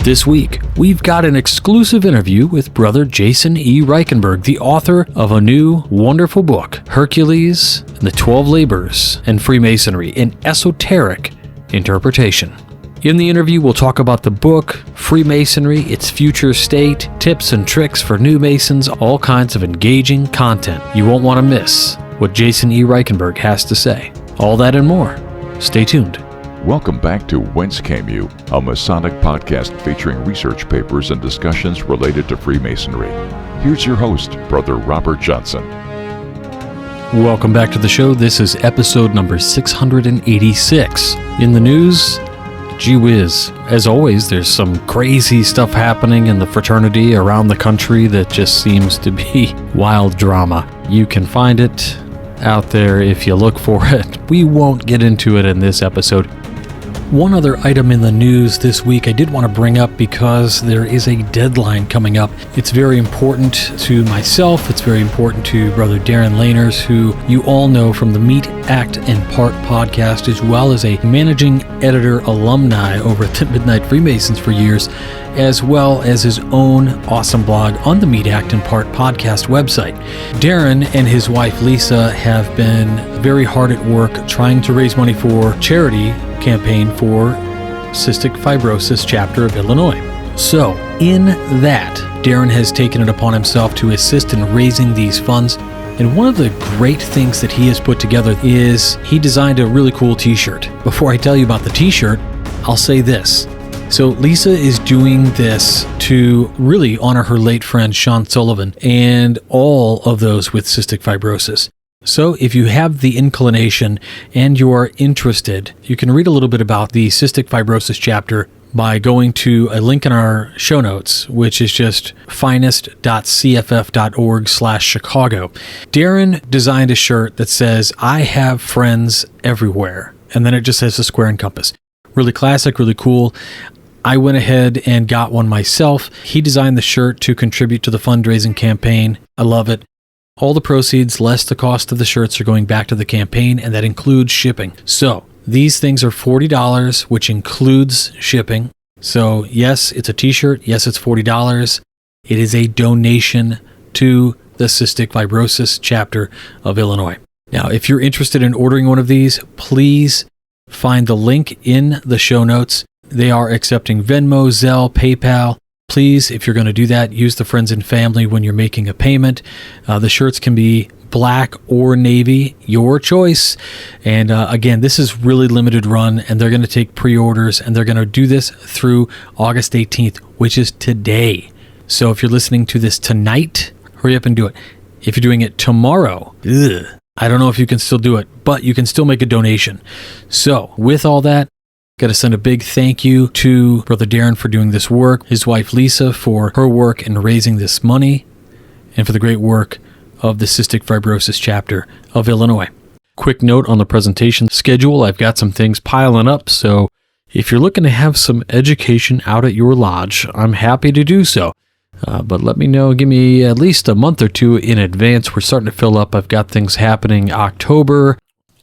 This week, we've got an exclusive interview with Brother Jason E. Reichenberg, the author of a new, wonderful book, Hercules, and the 12 Labors, and Freemasonry, an esoteric interpretation. In the interview, we'll talk about the book, Freemasonry, its future state, tips and tricks for new Masons, all kinds of engaging content. You won't want to miss what Jason E. Reichenberg has to say. All that and more. Stay tuned. Welcome back to Whence Came You, a Masonic podcast featuring research papers and discussions related to Freemasonry. Here's your host, Brother Robert Johnson. Welcome back to the show. This is episode number 686. In the news, gee whiz. As always, there's some crazy stuff happening in the fraternity around the country that just seems to be wild drama. You can find it out there if you look for it. We won't get into it in this episode. One other item in the news this week I did want to bring up because there is a deadline coming up. It's very important to myself. It's very important to Brother Darren Lainers, who you all know from the Meet, Act, and Part podcast, as well as a managing editor alumni over at the Midnight Freemasons for years, as well as his own awesome blog on the Meet, Act, and Part podcast website. Darren and his wife Lisa have been very hard at work trying to raise money for charity campaign for Cystic Fibrosis chapter of Illinois. So, in that, Darren has taken it upon himself to assist in raising these funds. And one of the great things that he has put together is he designed a really cool t-shirt. Before I tell you about the t-shirt, I'll say this. So Lisa is doing this to really honor her late friend Sean Sullivan and all of those with cystic fibrosis. So if you have the inclination and you are interested, you can read a little bit about the cystic fibrosis chapter by going to a link in our show notes, which is just finest.cff.org/Chicago. Darren designed a shirt that says, "I have friends everywhere." And then it just says a square and compass. Really classic, really cool. I went ahead and got one myself. He designed the shirt to contribute to the fundraising campaign. I love it. All the proceeds, less the cost of the shirts, are going back to the campaign, and that includes shipping. So these things are $40, which includes shipping. So yes, it's a t-shirt. Yes, it's $40. It is a donation to the Cystic Fibrosis chapter of Illinois. Now, if you're interested in ordering one of these, please find the link in the show notes. They are accepting Venmo, Zelle, PayPal. Please, if you're going to do that, use the friends and family when you're making a payment. The shirts can be black or navy, your choice. And again, this is really limited run, and they're going to take pre-orders, and they're going to do this through August 18th, which is today. So if you're listening to this tonight, hurry up and do it. If you're doing it tomorrow, I don't know if you can still do it, but you can still make a donation. So with all that, got to send a big thank you to Brother Darren for doing this work, his wife Lisa for her work in raising this money, and for the great work of the Cystic Fibrosis chapter of Illinois. Quick note on the presentation schedule, I've got some things piling up, so if you're looking to have some education out at your lodge, I'm happy to do so. But let me know, give me at least a month or two in advance. We're starting to fill up. I've got things happening October,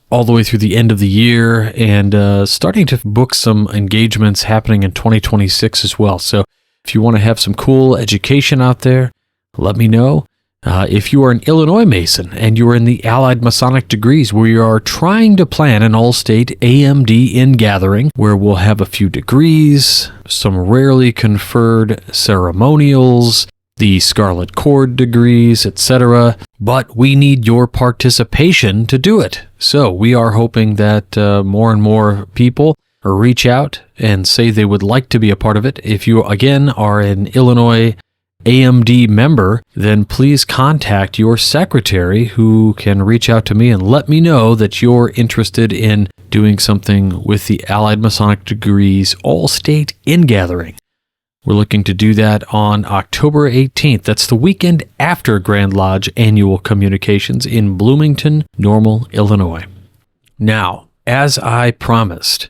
all the way through the end of the year, and starting to book some engagements happening in 2026 as well. So if you want to have some cool education out there, let me know. If you are an Illinois Mason and you are in the Allied Masonic degrees, we are trying to plan an all-state AMD in-gathering where we'll have a few degrees, some rarely conferred ceremonials, the Scarlet Cord degrees, etc. But we need your participation to do it. So we are hoping that more and more people reach out and say they would like to be a part of it. If you, again, are an Illinois AMD member, then please contact your secretary, who can reach out to me and let me know that you're interested in doing something with the Allied Masonic Degrees All-State In-Gathering. We're looking to do that on October 18th. That's the weekend after Grand Lodge Annual Communications in Bloomington, Normal, Illinois. Now, as I promised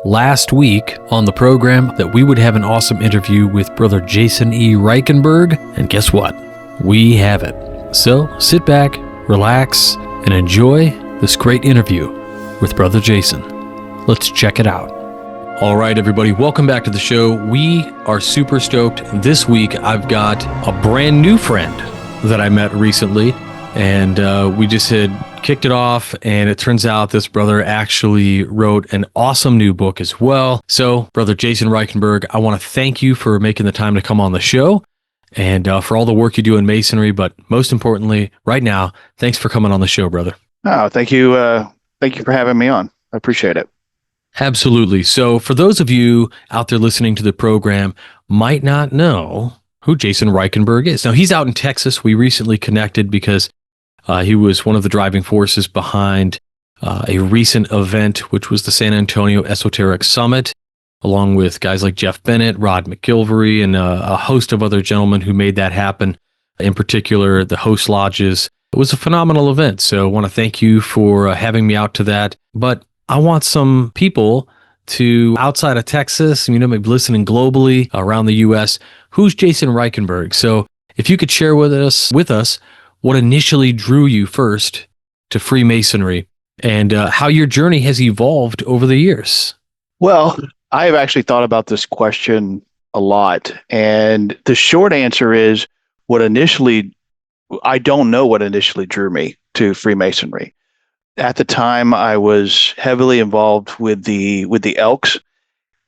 last week on the program that we would have an awesome interview with Brother Jason E. Reichenberg, and guess what? We have it. So sit back, relax, and enjoy this great interview with Brother Jason. Let's check it out. All right, everybody, welcome back to the show. We are super stoked. This week, I've got a brand new friend that I met recently, and we just had kicked it off, and it turns out this brother actually wrote an awesome new book as well. So, Brother Jason Reichenberg, I want to thank you for making the time to come on the show and for all the work you do in Masonry, but most importantly, right now, thanks for coming on the show, brother. Oh, thank you. Thank you for having me on. I appreciate it. Absolutely. So for those of you out there listening to the program might not know who Jason Reichenberg is. Now, he's out in Texas. We recently connected because he was one of the driving forces behind a recent event, which was the San Antonio Esoteric Summit, along with guys like Jeff Bennett, Rod McGilvery, and a host of other gentlemen who made that happen, in particular, the host lodges. It was a phenomenal event. So I want to thank you for having me out to that. But I want some people to, outside of Texas, maybe listening globally around the U.S., who's Jason Reichenberg? So if you could share with us what initially drew you first to Freemasonry and how your journey has evolved over the years. Well, I have actually thought about this question a lot. And the short answer is I don't know what initially drew me to Freemasonry. At the time, I was heavily involved with the Elks,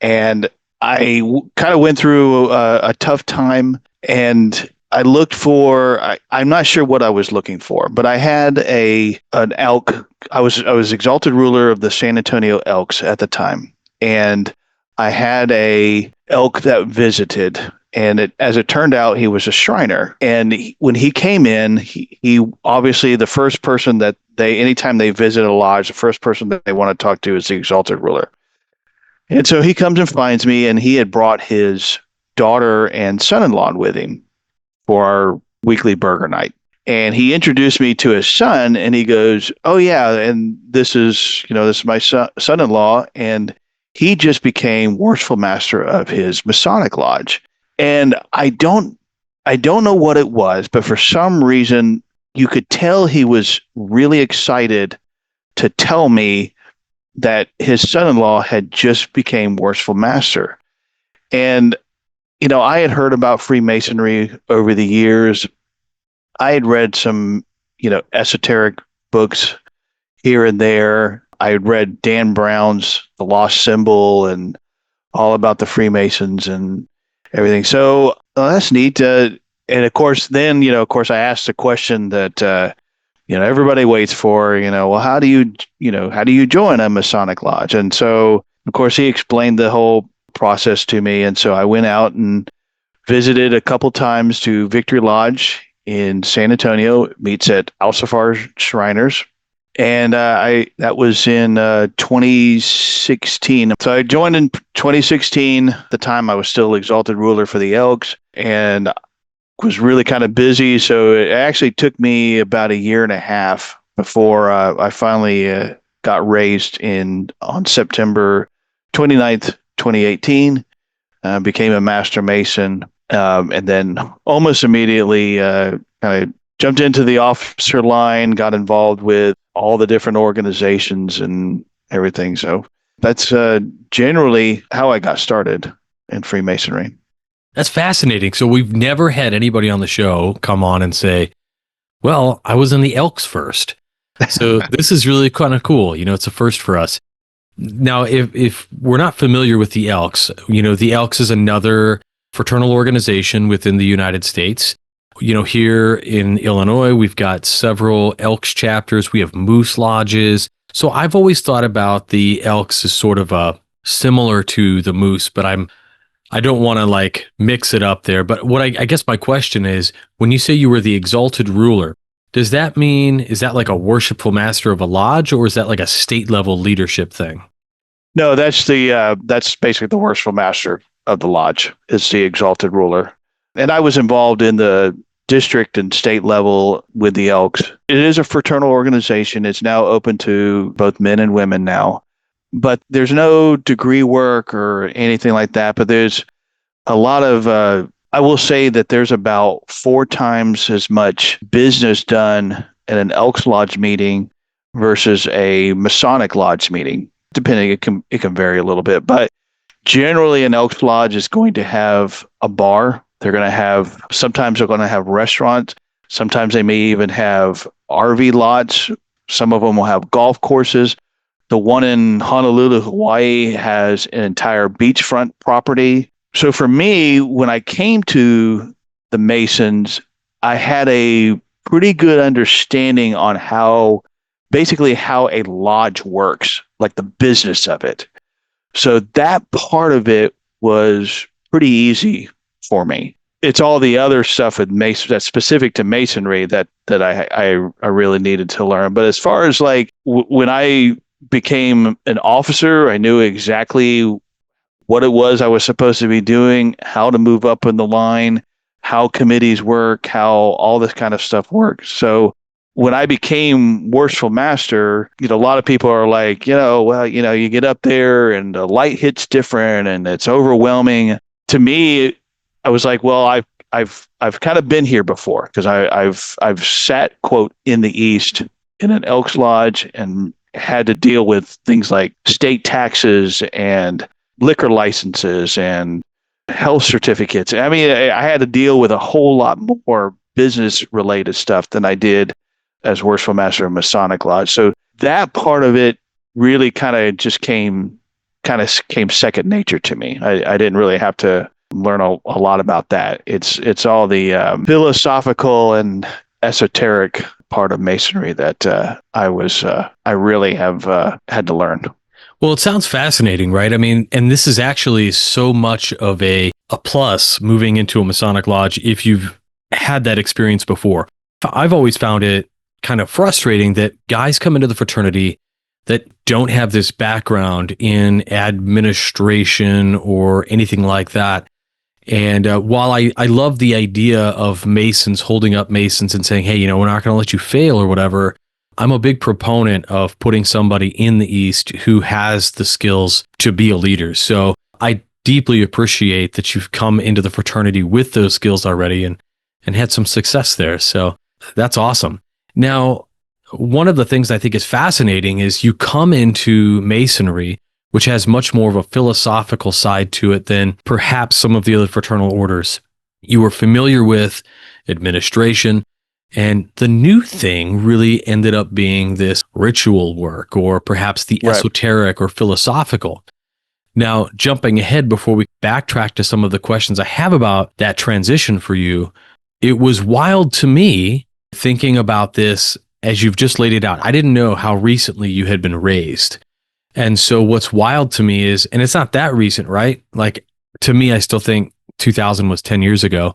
and I kind of went through a tough time. And I looked for. I'm not sure what I was looking for, but I had an Elk. I was exalted ruler of the San Antonio Elks at the time, and I had a Elk that visited. And as it turned out, he was a Shriner. And when he came in, he obviously the first person that anytime they visit a lodge, the first person that they want to talk to is the exalted ruler. And so he comes and finds me, and he had brought his daughter and son-in-law with him for our weekly burger night. And he introduced me to his son, and he goes, "Oh yeah, and this is my son-in-law, and he just became worshipful master of his Masonic lodge." And I don't know what it was, but for some reason, you could tell he was really excited to tell me that his son-in-law had just became worshipful master. And, I had heard about Freemasonry over the years. I had read some, esoteric books here and there. I had read Dan Brown's The Lost Symbol and all about the Freemasons and everything. So that's neat. And of course, I asked the question that, everybody waits for, well, how do you join a Masonic lodge? And so, of course, he explained the whole process to me. And so I went out and visited a couple times to Victory Lodge in San Antonio. It meets at Alcifar Shriners. And that was in 2016. So I joined in 2016. At the time, I was still exalted ruler for the Elks and was really kind of busy. So it actually took me about a year and a half before I finally got raised on September 29th, 2018. Became a Master Mason, and then almost immediately kind of jumped into the officer line, got involved with all the different organizations and everything. So that's generally how I got started in Freemasonry. That's fascinating. So we've never had anybody on the show come on and say, well, I was in the Elks first. So this is really kind of cool. It's a first for us. Now, if we're not familiar with the Elks, the Elks is another fraternal organization within the United States. Here in Illinois, we've got several Elks chapters. We have Moose lodges. So I've always thought about the Elks as sort of similar to the Moose, but I don't want to mix it up there. But what I guess my question is, when you say you were the exalted ruler, does that mean, is that like a worshipful master of a lodge, or is that like a state level leadership thing? No, that's basically the worshipful master of the lodge is the exalted ruler. And I was involved in the district and state level with the Elks. It is a fraternal organization. It's now open to both men and women now. But there's no degree work or anything like that. But there's a lot of, I will say that there's about 4 times as much business done at an Elks Lodge meeting versus a Masonic Lodge meeting. Depending, it can vary a little bit. But Generally, an Elks Lodge is going to have a bar. Sometimes they're going to have restaurants. Sometimes they may even have RV lots. Some of them will have golf courses. The one in Honolulu, Hawaii has an entire beachfront property. So for me, when I came to the Masons, I had a pretty good understanding on basically how a lodge works, like the business of it. So that part of it was pretty easy for me. It's all the other stuff with Mason that's specific to Masonry that I really needed to learn. But as far as like when I became an officer, I knew exactly what it was I was supposed to be doing, how to move up in the line, how committees work, how all this kind of stuff works. So when I became Worshipful Master, a lot of people are like, well, you get up there and the light hits different and it's overwhelming. To me, I was like, well, I've kind of been here before because I've sat, quote, in the East in an Elks Lodge and had to deal with things like state taxes and liquor licenses and health certificates. I mean, I had to deal with a whole lot more business related stuff than I did as Worshipful Master of Masonic Lodge. So that part of it really kind of came second nature to me. I didn't really have to learn a lot about that. It's all the philosophical and esoteric part of Masonry that I really have had to learn. Well, it sounds fascinating, right? I mean, and this is actually so much of a plus moving into a Masonic Lodge if you've had that experience before. I've always found it kind of frustrating that guys come into the fraternity that don't have this background in administration or anything like that. And while I love the idea of Masons holding up Masons and saying, hey, we're not going to let you fail or whatever, I'm a big proponent of putting somebody in the East who has the skills to be a leader. So I deeply appreciate that you've come into the fraternity with those skills already and had some success there. So that's awesome. Now, one of the things I think is fascinating is you come into Masonry, which has much more of a philosophical side to it than perhaps some of the other fraternal orders. You were familiar with administration, and the new thing really ended up being this ritual work, or perhaps the esoteric or philosophical. Now, jumping ahead before we backtrack to some of the questions I have about that transition for you, it was wild to me thinking about this as you've just laid it out. I didn't know how recently you had been raised. And so what's wild to me is, and it's not that recent, right? Like, to me, I still think 2000 was 10 years ago.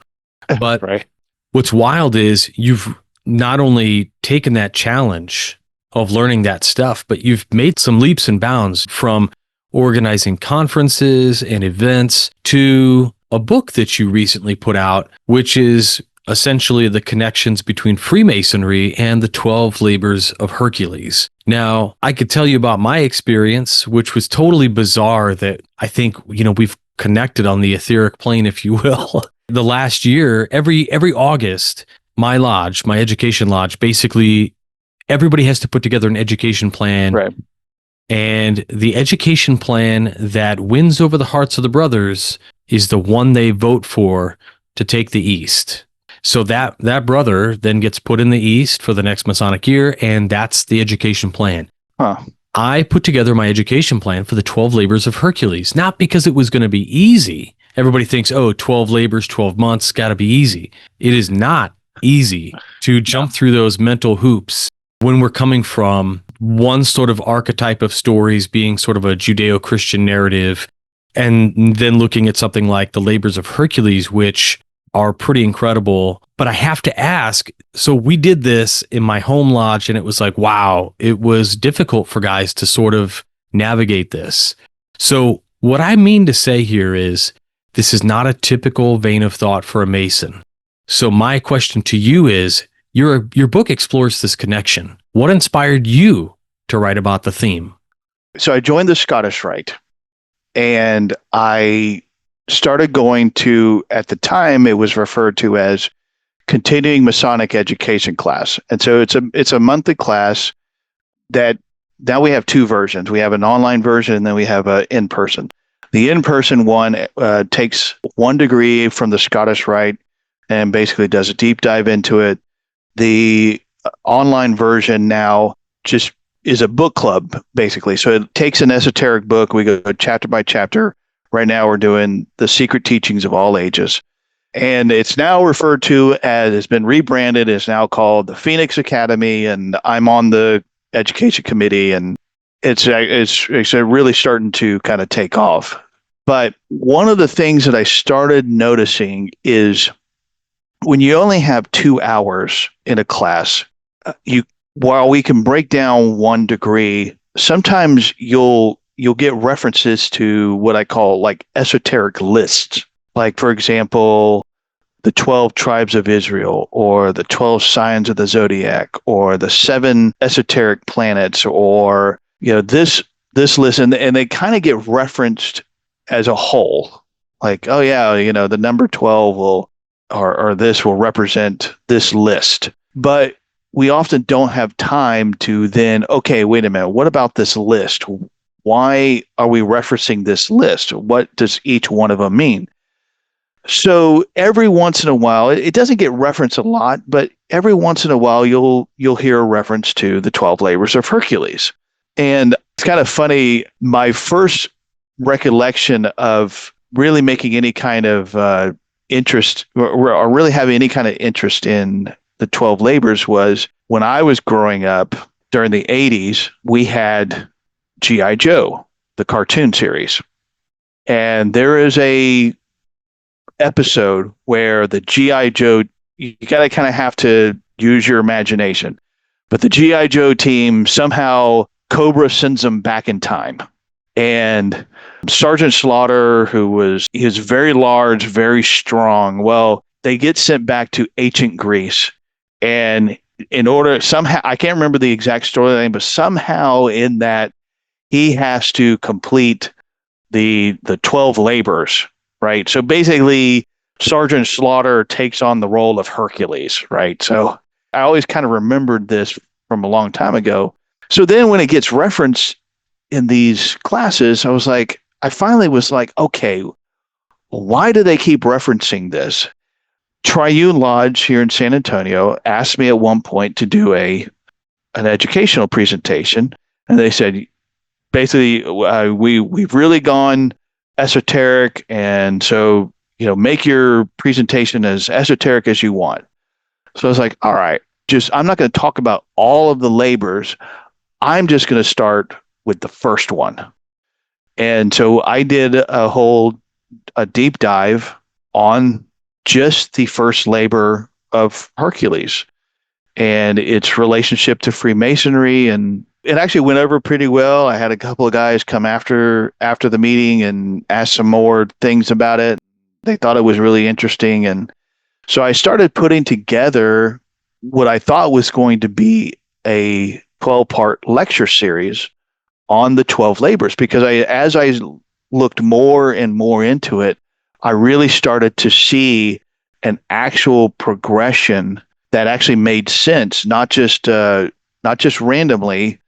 But right. What's wild is you've not only taken that challenge of learning that stuff, but you've made some leaps and bounds from organizing conferences and events to a book that you recently put out, which is essentially the connections between Freemasonry and the 12 labors of Hercules. Now, I could tell you about my experience, which was totally bizarre that I think, we've connected on the etheric plane, if you will. The last year, every August, my lodge, my education lodge, basically everybody has to put together an education plan. Right. And the education plan that wins over the hearts of the brothers is the one they vote for to take the East. So that brother then gets put in the East for the next Masonic year, and that's the education plan. Huh. I put together my education plan for the 12 labors of Hercules, not because it was going to be easy. Everybody thinks, 12 labors, 12 months, got to be easy. It is not easy to jump through those mental hoops when we're coming from one sort of archetype of stories being sort of a Judeo-Christian narrative, and then looking at something like the labors of Hercules, which are pretty incredible. But I have to ask, so we did this in my home lodge, and it was like, wow, it was difficult for guys to sort of navigate this. So what I mean to say here is, this is not a typical vein of thought for a Mason. So my question to you is, your book explores this connection. What inspired you to write about the theme? So I joined the Scottish Rite, and I started going to, at the time, it was referred to as continuing Masonic education class. And so it's a monthly class that now we have two versions. We have an online version, and then we have an in-person. The in-person one takes 1 degree from the Scottish Rite and basically does a deep dive into it. The online version now just is a book club, basically. So it takes an esoteric book. We go chapter by chapter. Right now we're doing The Secret Teachings of All Ages. And it's now referred to as, it's been rebranded, it's now called the Phoenix Academy, and I'm on the education committee, and it's really starting to kind of take off. But one of the things that I started noticing is when you only have 2 hours in a class, while we can break down 1 degree, sometimes you'll get references to what I call like esoteric lists. Like, for example, the 12 tribes of Israel, or the 12 signs of the zodiac, or the 7 esoteric planets, or this list, and they kind of get referenced as a whole. Like, oh yeah, the number 12 will or this will represent this list. But we often don't have time to then, okay, wait a minute, what about this list? Why are we referencing this list? What does each one of them mean? So every once in a while, it doesn't get referenced a lot, but every once in a while you'll hear a reference to the 12 labors of Hercules. And it's kind of funny, my first recollection of really making any kind of interest or really having any kind of interest in the 12 labors was when I was growing up during the 80s, we had G.I. Joe, the cartoon series. And there is a episode where the G.I. Joe, you gotta kind of have to use your imagination, but the G.I. Joe team, somehow Cobra sends them back in time. And Sergeant Slaughter, he was very large, very strong. Well, they get sent back to ancient Greece. And in order, somehow, I can't remember the exact storyline, but somehow in that, he has to complete the 12 labors, right? So basically, Sergeant Slaughter takes on the role of Hercules, right? So I always kind of remembered this from a long time ago. So then when it gets referenced in these classes, I finally was like, okay, why do they keep referencing this? Triune Lodge here in San Antonio asked me at one point to do an educational presentation, and they said, basically, we've really gone esoteric, and so make your presentation as esoteric as you want. So I was like, all right, I'm not going to talk about all of the labors. I'm just going to start with the first one. And so I did a deep dive on just the first labor of Hercules and its relationship to Freemasonry, and it actually went over pretty well. I had a couple of guys come after the meeting and ask some more things about it. They thought it was really interesting. And so I started putting together what I thought was going to be a 12-part lecture series on the 12 labors, because as I looked more and more into it, I really started to see an actual progression that actually made sense, not just randomly.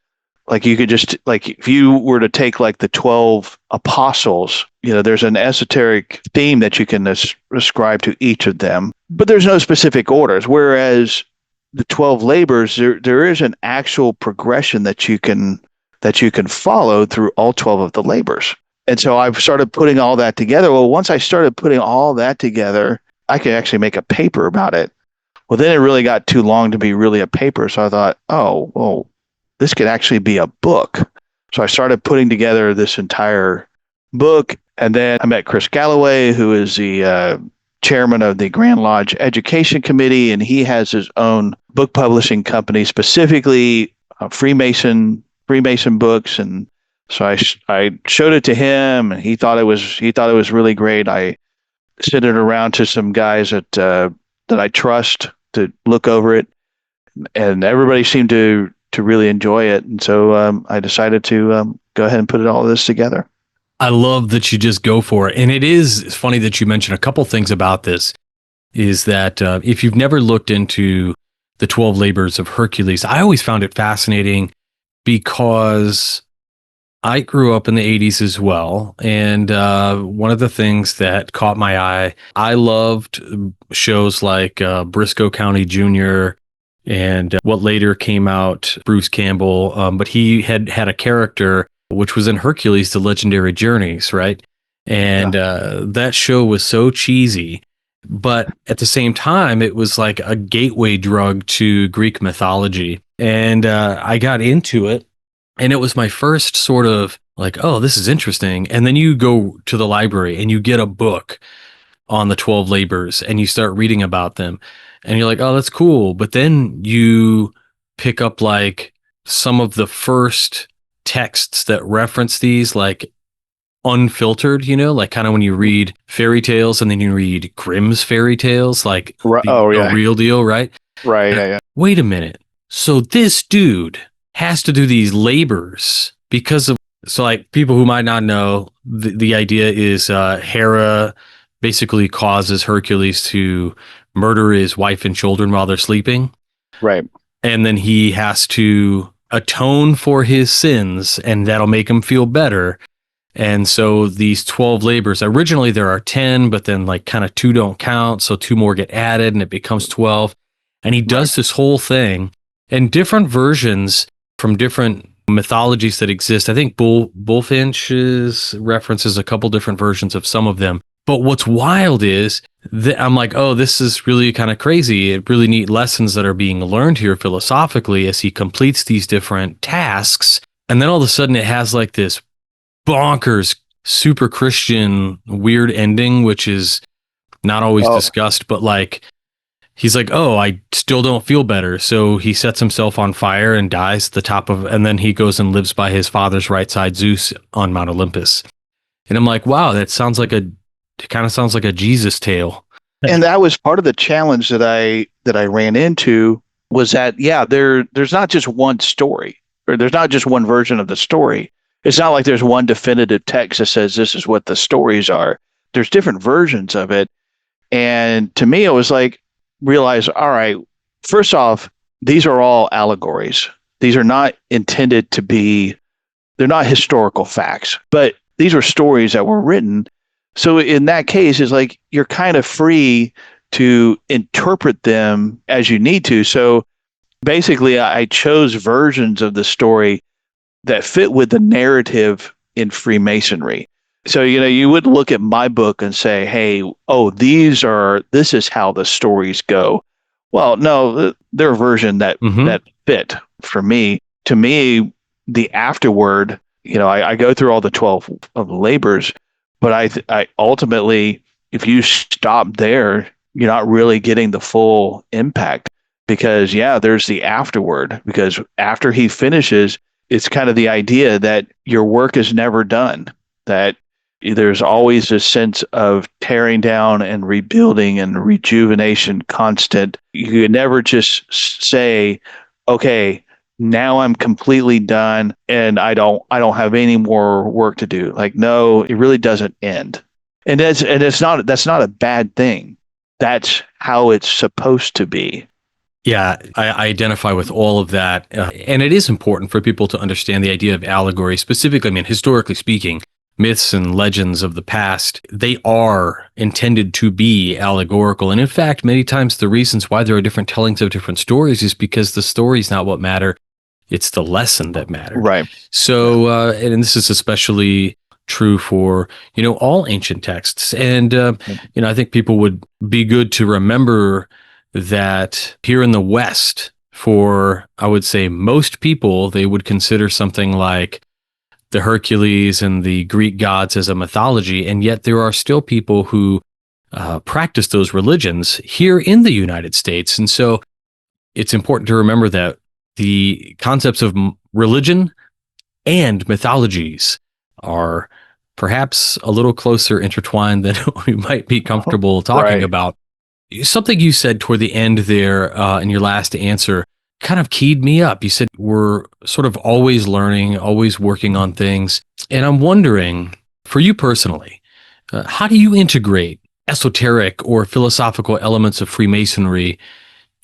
Like you could just, like, if you were to take like the 12 apostles, there's an esoteric theme that you can ascribe to each of them, but there's no specific orders. Whereas the 12 labors, there is an actual progression that you can follow through all 12 of the labors. And so I started putting all that together. Well, once I started putting all that together, I could actually make a paper about it. Well, then it really got too long to be really a paper. So I thought, oh, well, this could actually be a book. So I started putting together this entire book. And then I met Chris Galloway, who is the chairman of the Grand Lodge Education Committee. And he has his own book publishing company, specifically Freemason books. And so I showed it to him, and he thought it was really great. I sent it around to some guys that I trust to look over it, and everybody seemed to really enjoy it. And so I decided to go ahead and put all of this together. I love that you just go for it. And it's funny that you mentioned a couple things about this, is that if you've never looked into the 12 labors of Hercules, I always found it fascinating because I grew up in the 80s as well. And one of the things that caught my eye, I loved shows like Briscoe County Jr. and what later came out, Bruce Campbell. But he had a character which was in Hercules, The Legendary Journeys, right? And that show was so cheesy. But at the same time, it was like a gateway drug to Greek mythology. And I got into it. And it was my first sort of like, oh, this is interesting. And then you go to the library and you get a book on the 12 labors and you start reading about them. And you're like, oh, that's cool. But then you pick up like some of the first texts that reference these, like unfiltered, like kind of when you read fairy tales and then you read Grimm's fairy tales, like the real deal, right? Right. Yeah. Wait a minute. So this dude has to do these labors because of, so like people who might not know, the idea is Hera basically causes Hercules to murder his wife and children while they're sleeping. Right. And then he has to atone for his sins and that'll make him feel better. And so these 12 labors, originally there are 10, but then like kind of 2 don't count. So 2 more get added and it becomes 12. And he does this whole thing, and different versions from different mythologies that exist. I think Bullfinch's references a couple different versions of some of them. But what's wild is that I'm like, oh, this is really kind of crazy. Really neat lessons that are being learned here philosophically as he completes these different tasks. And then all of a sudden it has like this bonkers, super Christian, weird ending, which is not always discussed, but like, he's like, oh, I still don't feel better. So he sets himself on fire and dies at the top of, and then he goes and lives by his father's right side, Zeus, on Mount Olympus. And I'm like, wow, it kind of sounds like a Jesus tale. And that was part of the challenge that I ran into, was that, there's not just one story, or there's not just one version of the story. It's not like there's one definitive text that says this is what the stories are. There's different versions of it. And to me, it was like, realize, all right, first off, these are all allegories. These are not intended to be, they're not historical facts, but these are stories that were written. So in that case, it's like you're kind of free to interpret them as you need to. So basically, I chose versions of the story that fit with the narrative in Freemasonry. So, you would look at my book and say, hey, this is how the stories go. Well, no, they're a version that fit for me. To me, the afterword, I go through all the 12 of the labors, but I ultimately, if you stop there, you're not really getting the full impact, because there's the afterword, because after he finishes, it's kind of the idea that your work is never done, that there's always a sense of tearing down and rebuilding and rejuvenation constant. You could never just say, okay, now I'm completely done and I don't have any more work to do. Like, no, it really doesn't end. And that's not a bad thing. That's how it's supposed to be. Yeah, I identify with all of that. And it is important for people to understand the idea of allegory. Specifically, I mean, historically speaking, myths and legends of the past, they are intended to be allegorical. And in fact, many times the reasons why there are different tellings of different stories is because the story is not what matter. It's the lesson that matters. Right. So, and this is especially true for, all ancient texts. And, I think people would be good to remember that here in the West, for, I would say, most people, they would consider something like the Hercules and the Greek gods as a mythology. And yet there are still people who practice those religions here in the United States. And so it's important to remember that the concepts of religion and mythologies are perhaps a little closer intertwined than we might be comfortable talking about. Something you said toward the end there in your last answer kind of keyed me up. You said we're sort of always learning, always working on things. And I'm wondering, for you personally, how do you integrate esoteric or philosophical elements of Freemasonry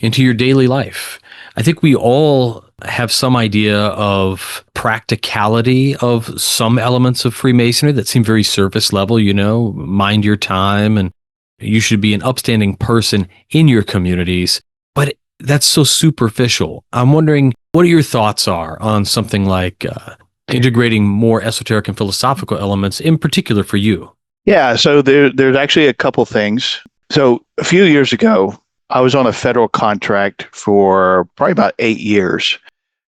into your daily life. I think we all have some idea of practicality of some elements of Freemasonry that seem very surface level, mind your time and you should be an upstanding person in your communities. But that's so superficial. I'm wondering what your thoughts are on something like integrating more esoteric and philosophical elements, in particular for you. Yeah, so there's actually a couple things. So a few years ago, I was on a federal contract for probably about 8 years,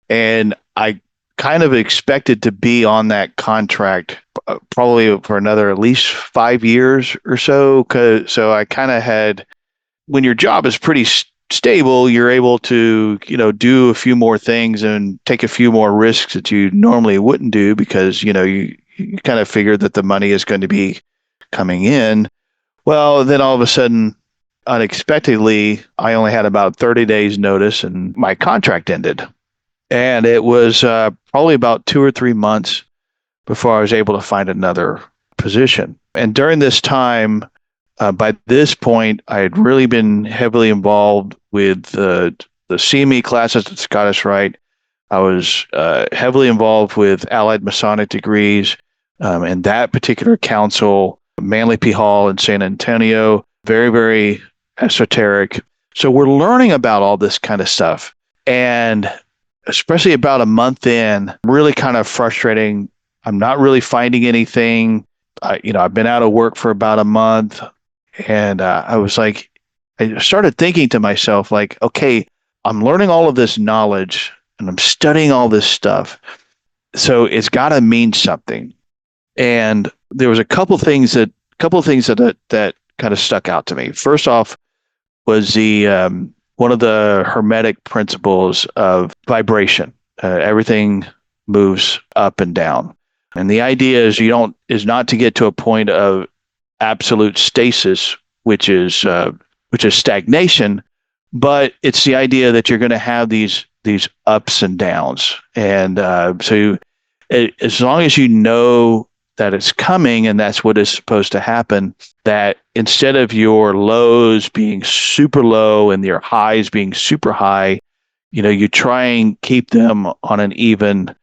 and I kind of expected to be on that contract probably for another at least 5 years or so. So I kind of had, when your job is pretty stable, you're able to, do a few more things and take a few more risks that you normally wouldn't do because, you kind of figure that the money is going to be coming in. Well, then all of a sudden, unexpectedly, I only had about 30 days notice and my contract ended. And it was probably about 2 or 3 months before I was able to find another position. And during this time, by this point, I had really been heavily involved with the CME classes at Scottish Rite. I was heavily involved with Allied Masonic degrees and that particular council, Manly P. Hall in San Antonio, very, very esoteric. So we're learning about all this kind of stuff. And especially about a month in, really kind of frustrating. I'm not really finding anything. I've been out of work for about a month. And I started thinking to myself, like, okay, I'm learning all of this knowledge and I'm studying all this stuff. So it's got to mean something. And there was a couple of things that kind of stuck out to me. First off was the one of the Hermetic principles of vibration. Everything moves up and down. And the idea is not to get to a point of absolute stasis, which is stagnation, but it's the idea that you're going to have these ups and downs. And as long as you know that it's coming and that's what is supposed to happen, that instead of your lows being super low and your highs being super high, you try and keep them on an even.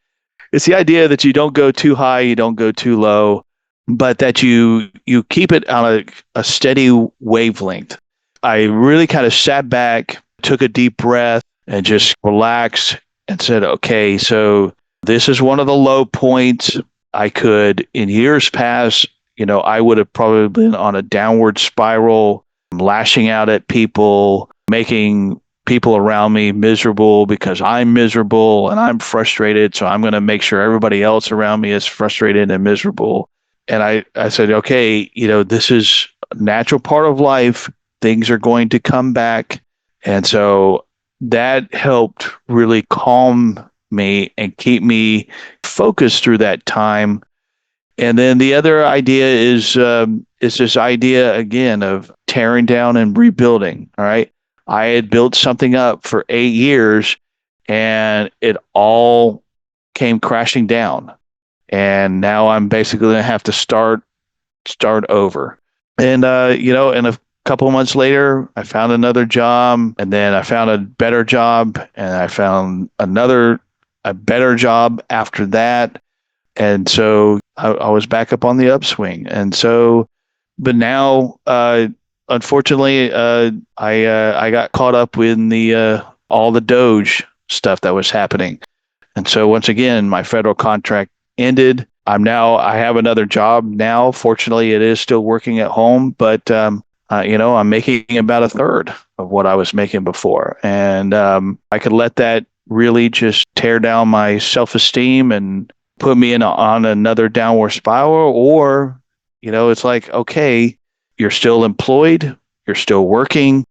It's the idea that you don't go too high, you don't go too low, but that you keep it on a steady wavelength. I really kind of sat back, took a deep breath, and just relaxed and said, okay, so this is one of the low points. I could, in years past, I would have probably been on a downward spiral, lashing out at people, making people around me miserable because I'm miserable and I'm frustrated. So I'm going to make sure everybody else around me is frustrated and miserable. And I said, okay, this is a natural part of life. Things are going to come back. And so that helped really calm me and keep me focused through that time. And then the other idea is this idea again of tearing down and rebuilding. All right. I had built something up for 8 years and it all came crashing down. And now I'm basically going to have to start over. And, and a couple of months later, I found another job, and then I found a better job, and I found a better job after that. And so I was back up on the upswing. And so, but now, unfortunately, I got caught up in all the Doge stuff that was happening. And so once again, my federal contract ended. I have another job now. Fortunately, it is still working at home, but I'm making about a third of what I was making before. And I could let that really just tear down my self-esteem and put me on another downward spiral. Or, it's like, okay, you're still employed, you're still working,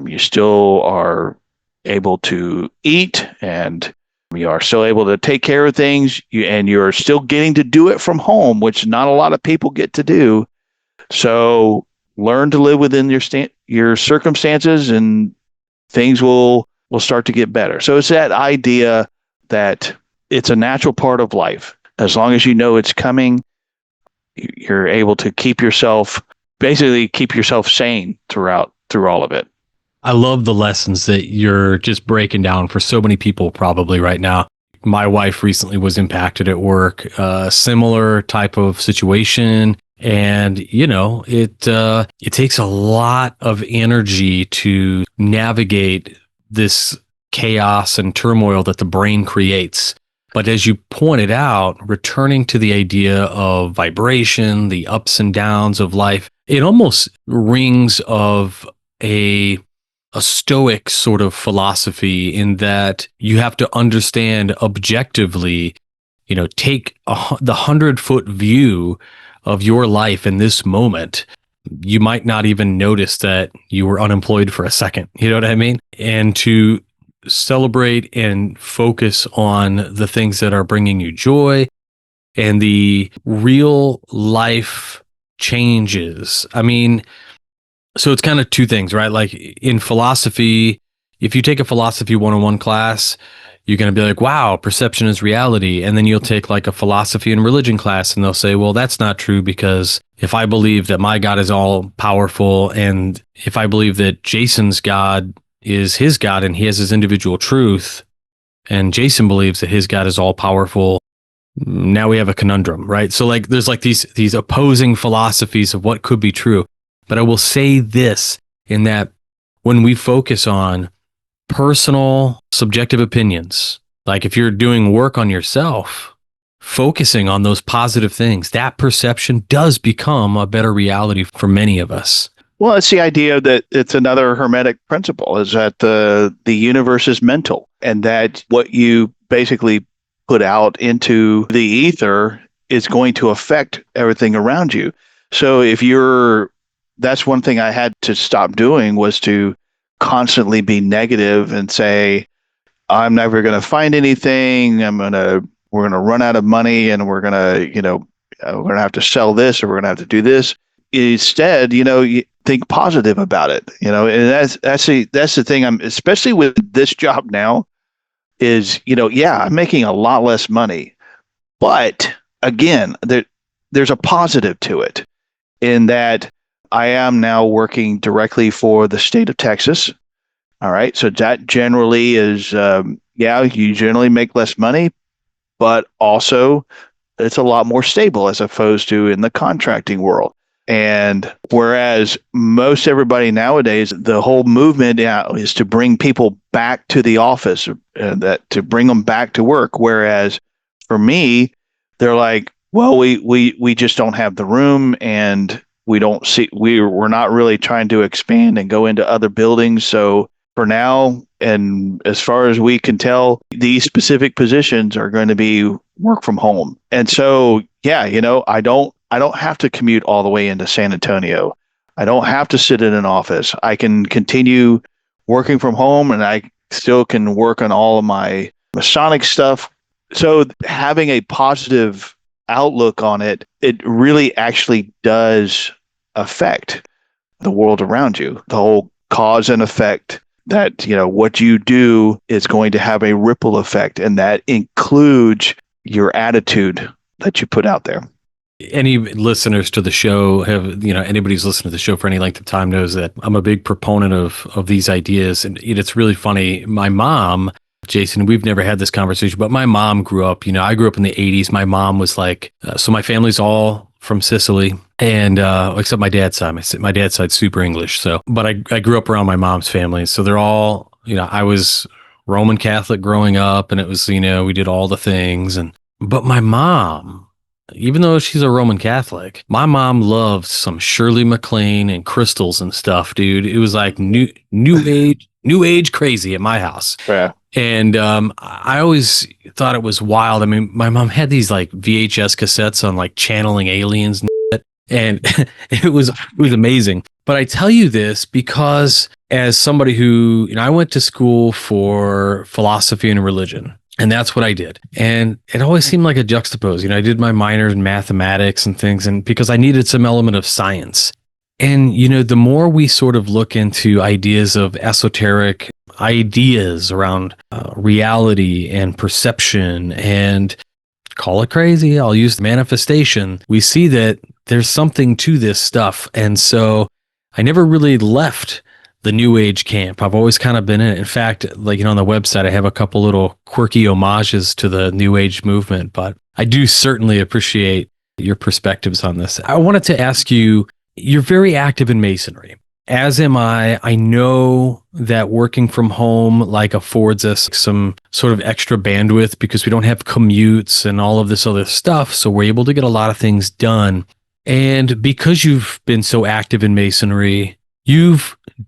you still are able to eat, and you are still able to take care of things, and you're still getting to do it from home, which not a lot of people get to do. So learn to live within your circumstances, and things will start to get better. So it's that idea that it's a natural part of life. As long as you know it's coming, you're able to keep yourself sane through all of it. I love the lessons that you're just breaking down for so many people probably right now. My wife recently was impacted at work, similar type of situation. And, it takes a lot of energy to navigate this chaos and turmoil that the brain creates. But as you pointed out, returning to the idea of vibration, the ups and downs of life, it almost rings of a stoic sort of philosophy in that you have to understand objectively, take the 100-foot view of your life in this moment. You might not even notice that you were unemployed for a second. You know what I mean? And to celebrate and focus on the things that are bringing you joy and the real life changes. I mean, so it's kind of two things, right? Like in philosophy, if you take a philosophy 101 class, you're going to be like, wow, perception is reality. And then you'll take like a philosophy and religion class and they'll say, well, that's not true, because if I believe that my God is all powerful, and if I believe that Jason's God is his God and he has his individual truth, and Jason believes that his God is all powerful, now we have a conundrum, right? So like there's like these opposing philosophies of what could be true. But I will say this, in that when we focus on personal subjective opinions, like if you're doing work on yourself, focusing on those positive things, that perception does become a better reality for many of us. Well, it's the idea that it's another Hermetic principle, is that the universe is mental, and that what you basically put out into the ether is going to affect everything around you. So that's one thing I had to stop doing, was to constantly be negative and say, I'm never going to find anything. We're going to run out of money, and we're going to have to sell this, or we're going to have to do this. Instead, you think positive about it, and that's the thing. I'm, especially with this job now, is, I'm making a lot less money, but again, there's a positive to it, in that I am now working directly for the state of Texas. All right. So that generally is, you generally make less money, but also it's a lot more stable as opposed to in the contracting world. And whereas most everybody nowadays, the whole movement is to bring people back to the office, to bring them back to work. Whereas for me, they're like, well, we just don't have the room, and we're not really trying to expand and go into other buildings. So for now, and as far as we can tell, these specific positions are going to be work from home. And so, I don't have to commute all the way into San Antonio. I don't have to sit in an office. I can continue working from home, and I still can work on all of my Masonic stuff. So having a positive outlook on it, it really actually does affect the world around you. The whole cause and effect, that, what you do is going to have a ripple effect, and that includes your attitude that you put out there. Any listeners to the show anybody who's listened to the show for any length of time knows that I'm a big proponent of these ideas. And it's really funny. My mom, Jason, we've never had this conversation, but my mom grew up, I grew up in the 80s. My mom was like, so my family's all from Sicily, and except my dad's side. My dad's side's super English. So, but I grew up around my mom's family. So they're all, I was Roman Catholic growing up, and it was, we did all the things. But my mom, even though she's a Roman Catholic, my mom loved some Shirley MacLaine and crystals and stuff, dude. It was like new age crazy at my house. Yeah. And I always thought it was wild. I mean, my mom had these like VHS cassettes on like channeling aliens and it was amazing. But I tell you this because as somebody who, I went to school for philosophy and religion, and that's what I did. And it always seemed like a juxtapose. I did my minors in mathematics and things, and because I needed some element of science. And, the more we sort of look into ideas of esoteric ideas around reality and perception, and call it crazy, I'll use manifestation, we see that there's something to this stuff. And so I never really left the New Age camp. I've always kind of been in it. In fact, like, on the website, I have a couple little quirky homages to the New Age movement, but I do certainly appreciate your perspectives on this. I wanted to ask you, you're very active in Masonry, as am I. I know that working from home affords us some sort of extra bandwidth because we don't have commutes and all of this other stuff. So we're able to get a lot of things done. And because you've been so active in Masonry, you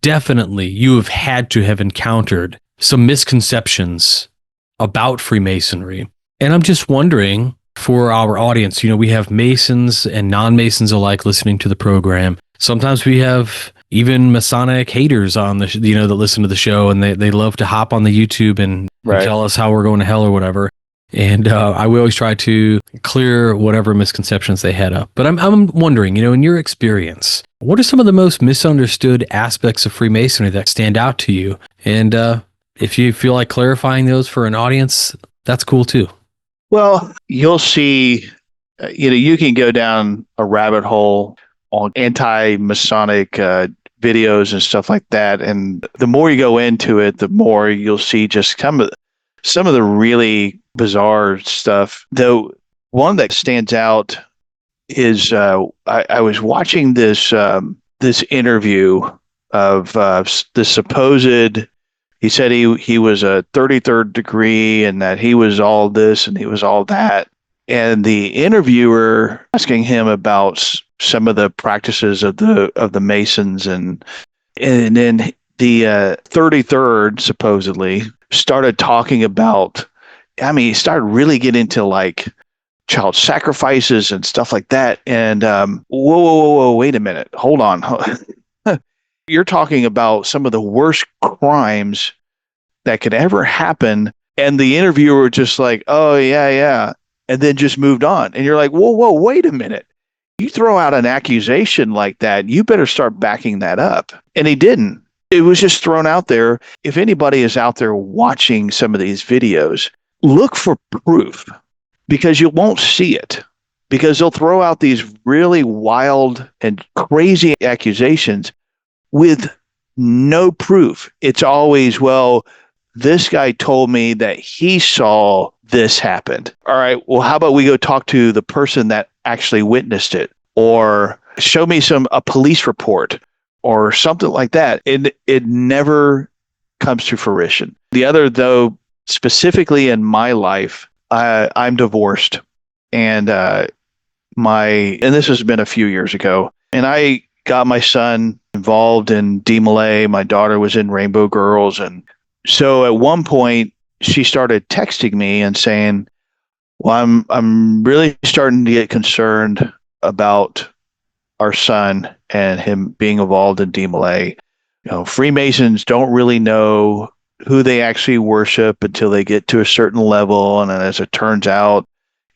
have had to have encountered some misconceptions about Freemasonry. And I'm just wondering, for our audience, we have Masons and non-Masons alike listening to the program. Sometimes we have even Masonic haters on the, that listen to the show, and they love to hop on the YouTube and tell us how we're going to hell or whatever. And I will always try to clear whatever misconceptions they had up. But I'm wondering, in your experience, what are some of the most misunderstood aspects of Freemasonry that stand out to you? And if you feel like clarifying those for an audience, that's cool too. Well, you'll see, you can go down a rabbit hole on anti-Masonic videos and stuff like that. And the more you go into it, the more you'll see just some of the really bizarre stuff. Though one that stands out is I was watching this interview of the supposed. He said he was a 33rd degree and that he was all this and he was all that. And the interviewer asking him about some of the practices of the Masons, and then the 33rd supposedly started talking about. He started really getting into child sacrifices and stuff like that. And whoa, wait a minute, hold on. You're talking about some of the worst crimes that could ever happen. And the interviewer just oh, yeah. And then just moved on. And you're like, whoa, wait a minute. You throw out an accusation like that, you better start backing that up. And he didn't. It was just thrown out there. If anybody is out there watching some of these videos, look for proof, because you won't see it. Because they'll throw out these really wild and crazy accusations with no proof. It's always, well, this guy told me that he saw this happen. All right, well, how about we go talk to the person that actually witnessed it, or show me a police report or something like that. It never comes to fruition. The other, though, specifically in my life, I'm divorced, and this has been a few years ago, and I got my son involved in DMLA. My daughter was in Rainbow Girls. And so at one point she started texting me and saying, well, I'm really starting to get concerned about our son and him being involved in DMLA. Freemasons don't really know who they actually worship until they get to a certain level. And then as it turns out,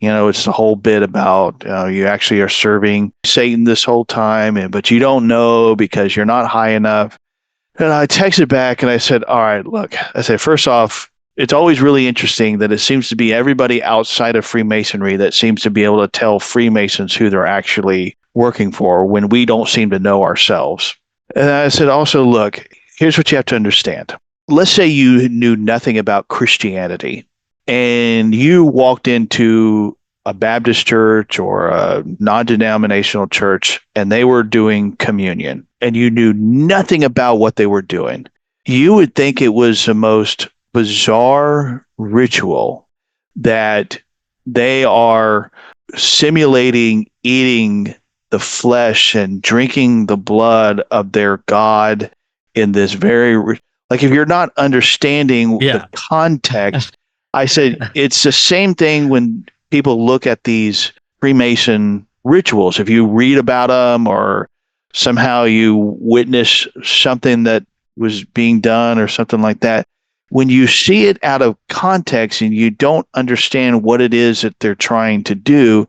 it's the whole bit about you actually are serving Satan this whole time, but you don't know because you're not high enough. And I texted back and I said, all right, look, I said, first off, it's always really interesting that it seems to be everybody outside of Freemasonry that seems to be able to tell Freemasons who they're actually working for when we don't seem to know ourselves. And I said, also, look, here's what you have to understand. Let's say you knew nothing about Christianity, and you walked into a Baptist church or a non-denominational church and they were doing communion, and you knew nothing about what they were doing. You would think it was the most bizarre ritual, that they are simulating eating the flesh and drinking the blood of their God in this very, if you're not understanding the context. I said, it's the same thing when people look at these Freemason rituals. If you read about them or somehow you witness something that was being done or something like that, when you see it out of context and you don't understand what it is that they're trying to do,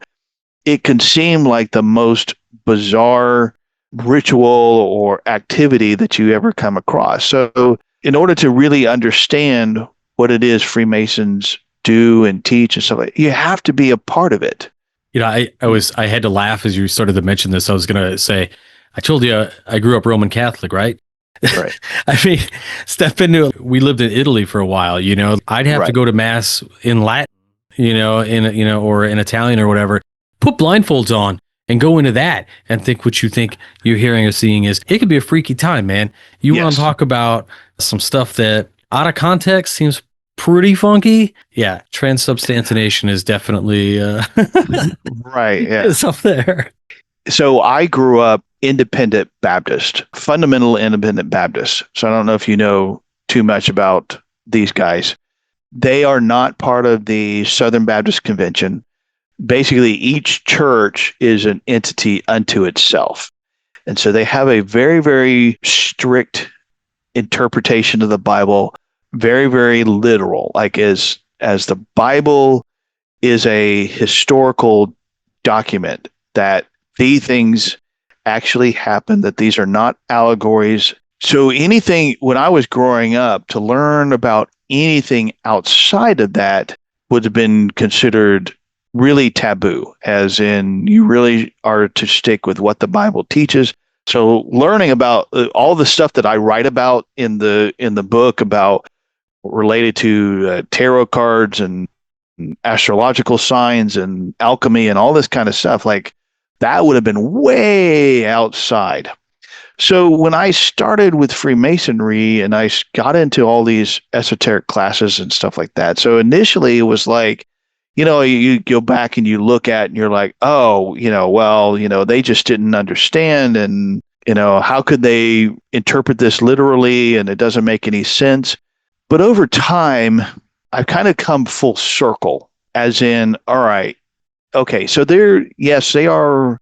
it can seem like the most bizarre ritual or activity that you ever come across. So in order to really understand what it is Freemasons do and teach and stuff like that, you have to be a part of it. I had to laugh as you started to mention this. I was going to say, I told you I grew up Roman Catholic, right? Right. I mean, we lived in Italy for a while, I'd have to Right. go to mass in Latin, or in Italian or whatever, put blindfolds on and go into that and think what you think you're hearing or seeing is. It could be a freaky time, man. You want to Yes. talk about some stuff that out of context seems pretty funky. Yeah. Transubstantiation is definitely, Right. Yeah. it's up there. So I grew up independent Baptist, fundamental independent Baptist. So I don't know if you know too much about these guys. They are not part of the Southern Baptist Convention. Basically, each church is an entity unto itself. And so they have a very, very strict interpretation of the Bible, very, very literal. Like as the Bible is a historical document that these things actually happen, that these are not allegories. So anything, when I was growing up, to learn about anything outside of that would have been considered really taboo, as in you really are to stick with what the Bible teaches. So learning about all the stuff that I write about in the book about related to tarot cards and astrological signs and alchemy and all this kind of stuff, like that would have been way outside. So when I started with Freemasonry and I got into all these esoteric classes and stuff like that, so initially it was like, you go back and you look at and you're like, oh, well, they just didn't understand, and how could they interpret this literally, and it doesn't make any sense. But over time, I've kind of come full circle, as in, all right, okay, so they are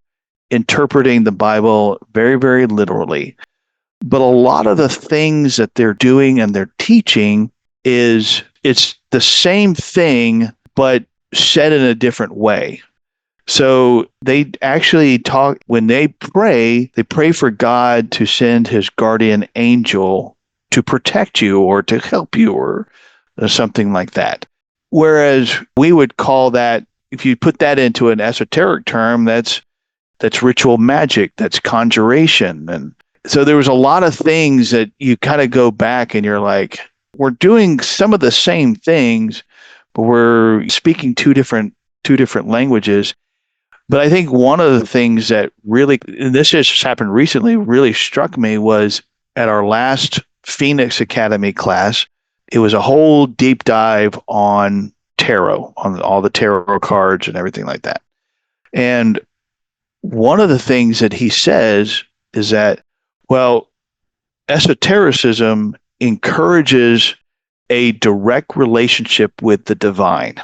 interpreting the Bible very, very literally. But a lot of the things that they're doing and they're teaching it's the same thing, but said in a different way. So they actually talk, when they pray for God to send his guardian angel to protect you or to help you or something like that. Whereas we would call that, if you put that into an esoteric term, that's ritual magic, that's conjuration. And so there was a lot of things that you kind of go back and you're like, we're doing some of the same things, but we're speaking two different languages. But I think one of the things that really, and this just happened recently, really struck me was at our last Phoenix Academy class, it was a whole deep dive on tarot, on all the tarot cards and everything like that. And one of the things that he says is that, well, esotericism encourages a direct relationship with the divine,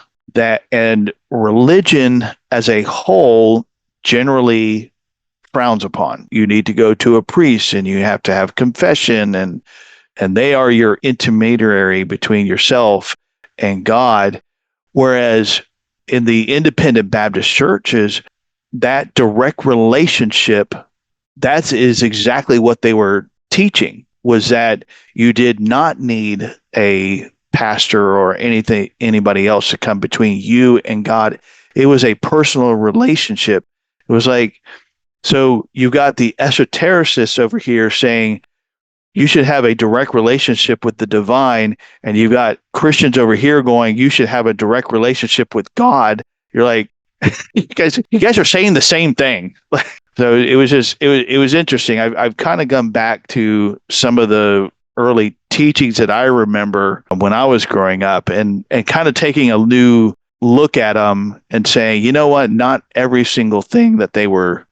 and religion as a whole generally frowns upon. You need to go to a priest and you have to have confession, and they are your intermediary between yourself and God. Whereas in the independent Baptist churches, that direct relationship, that is exactly what they were teaching, was that you did not need a pastor or anybody else to come between you and God. It was a personal relationship. It was like, so you got the esotericists over here saying you should have a direct relationship with the divine, and you've got Christians over here going, you should have a direct relationship with God. You're like, you guys are saying the same thing. So it was interesting. I've kind of gone back to some of the early teachings that I remember when I was growing up, and kind of taking a new look at them and saying, you know what, not every single thing that they were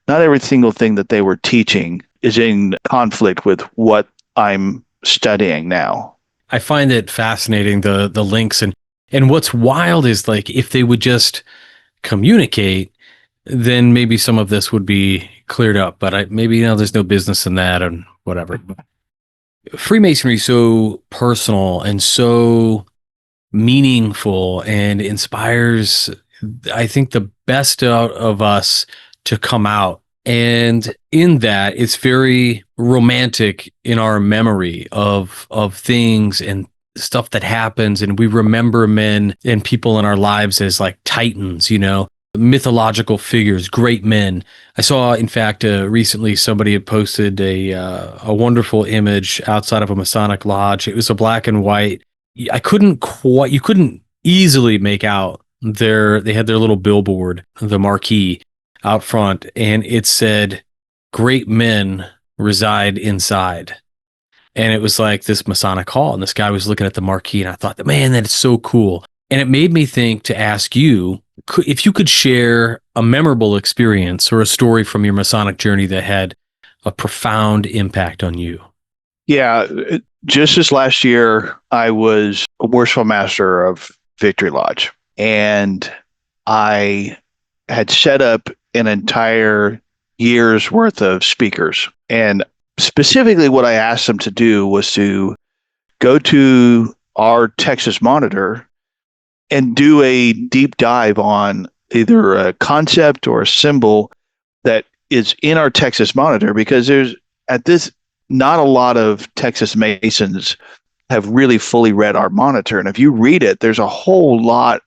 teaching is in conflict with what I'm studying now. I find it fascinating, the links, and what's wild is, like, if they would just communicate, then maybe some of this would be cleared up. But maybe there's no business in that and whatever. Freemasonry is so personal and so meaningful and inspires, I think, the best out of us to come out. And in that, it's very romantic in our memory of things and stuff that happens. And we remember men and people in our lives as like titans, mythological figures, great men. I saw, in fact, recently somebody had posted a wonderful image outside of a Masonic lodge. It was a black and white. You couldn't easily make out they had their little billboard, the marquee out front, and it said, "Great men reside inside." And it was like this Masonic hall, and this guy was looking at the marquee, and I thought, man, that is so cool. And it made me think to ask you if you could share a memorable experience or a story from your Masonic journey that had a profound impact on you. Yeah, just this last year, I was a worshipful master of Victory Lodge, and I had set up an entire year's worth of speakers. And specifically, what I asked them to do was to go to our Texas Monitor and do a deep dive on either a concept or a symbol that is in our Texas Monitor, because there's not a lot of Texas Masons have really fully read our monitor. And if you read it, there's a whole lot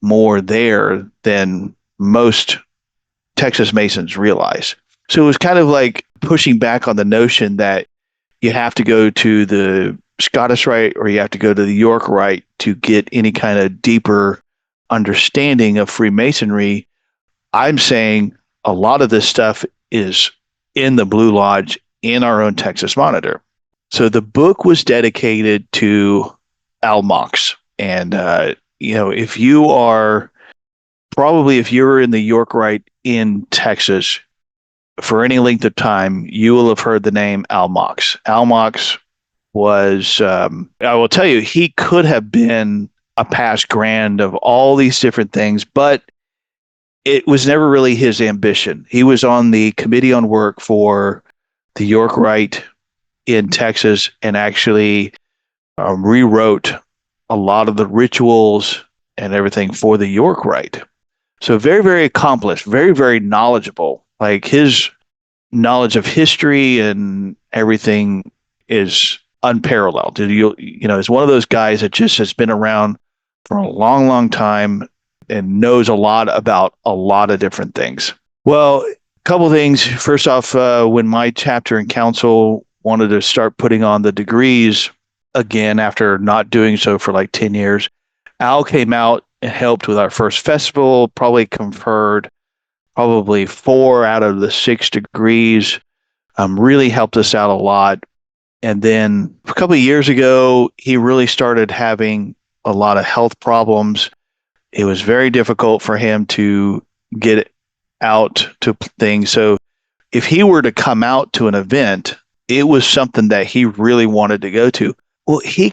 more there than most Texas Masons realize. So it was kind of like pushing back on the notion that you have to go to the Scottish Rite or you have to go to the York Rite to get any kind of deeper understanding of Freemasonry. I'm saying a lot of this stuff is in the Blue Lodge in our own Texas Monitor. So the book was dedicated to Al Mox. And, if you're in the York Rite in Texas for any length of time, you will have heard the name Al Mox. Al Mox was, I will tell you, he could have been a past grand of all these different things, but it was never really his ambition. He was on the committee on work for the York Rite in Texas and actually rewrote a lot of the rituals and everything for the York Rite. So very, very accomplished, very, very knowledgeable. Like his knowledge of history and everything is unparalleled. He's one of those guys that just has been around for a long, long time and knows a lot about a lot of different things. Well, a couple things. First off, when my chapter and council wanted to start putting on the degrees again after not doing so for like 10 years, Al came out and helped with our first festival, probably conferred 4 out of the 6 degrees, really helped us out a lot. And then a couple of years ago, he really started having a lot of health problems. It was very difficult for him to get out to things. So if he were to come out to an event, it was something that he really wanted to go to. Well, he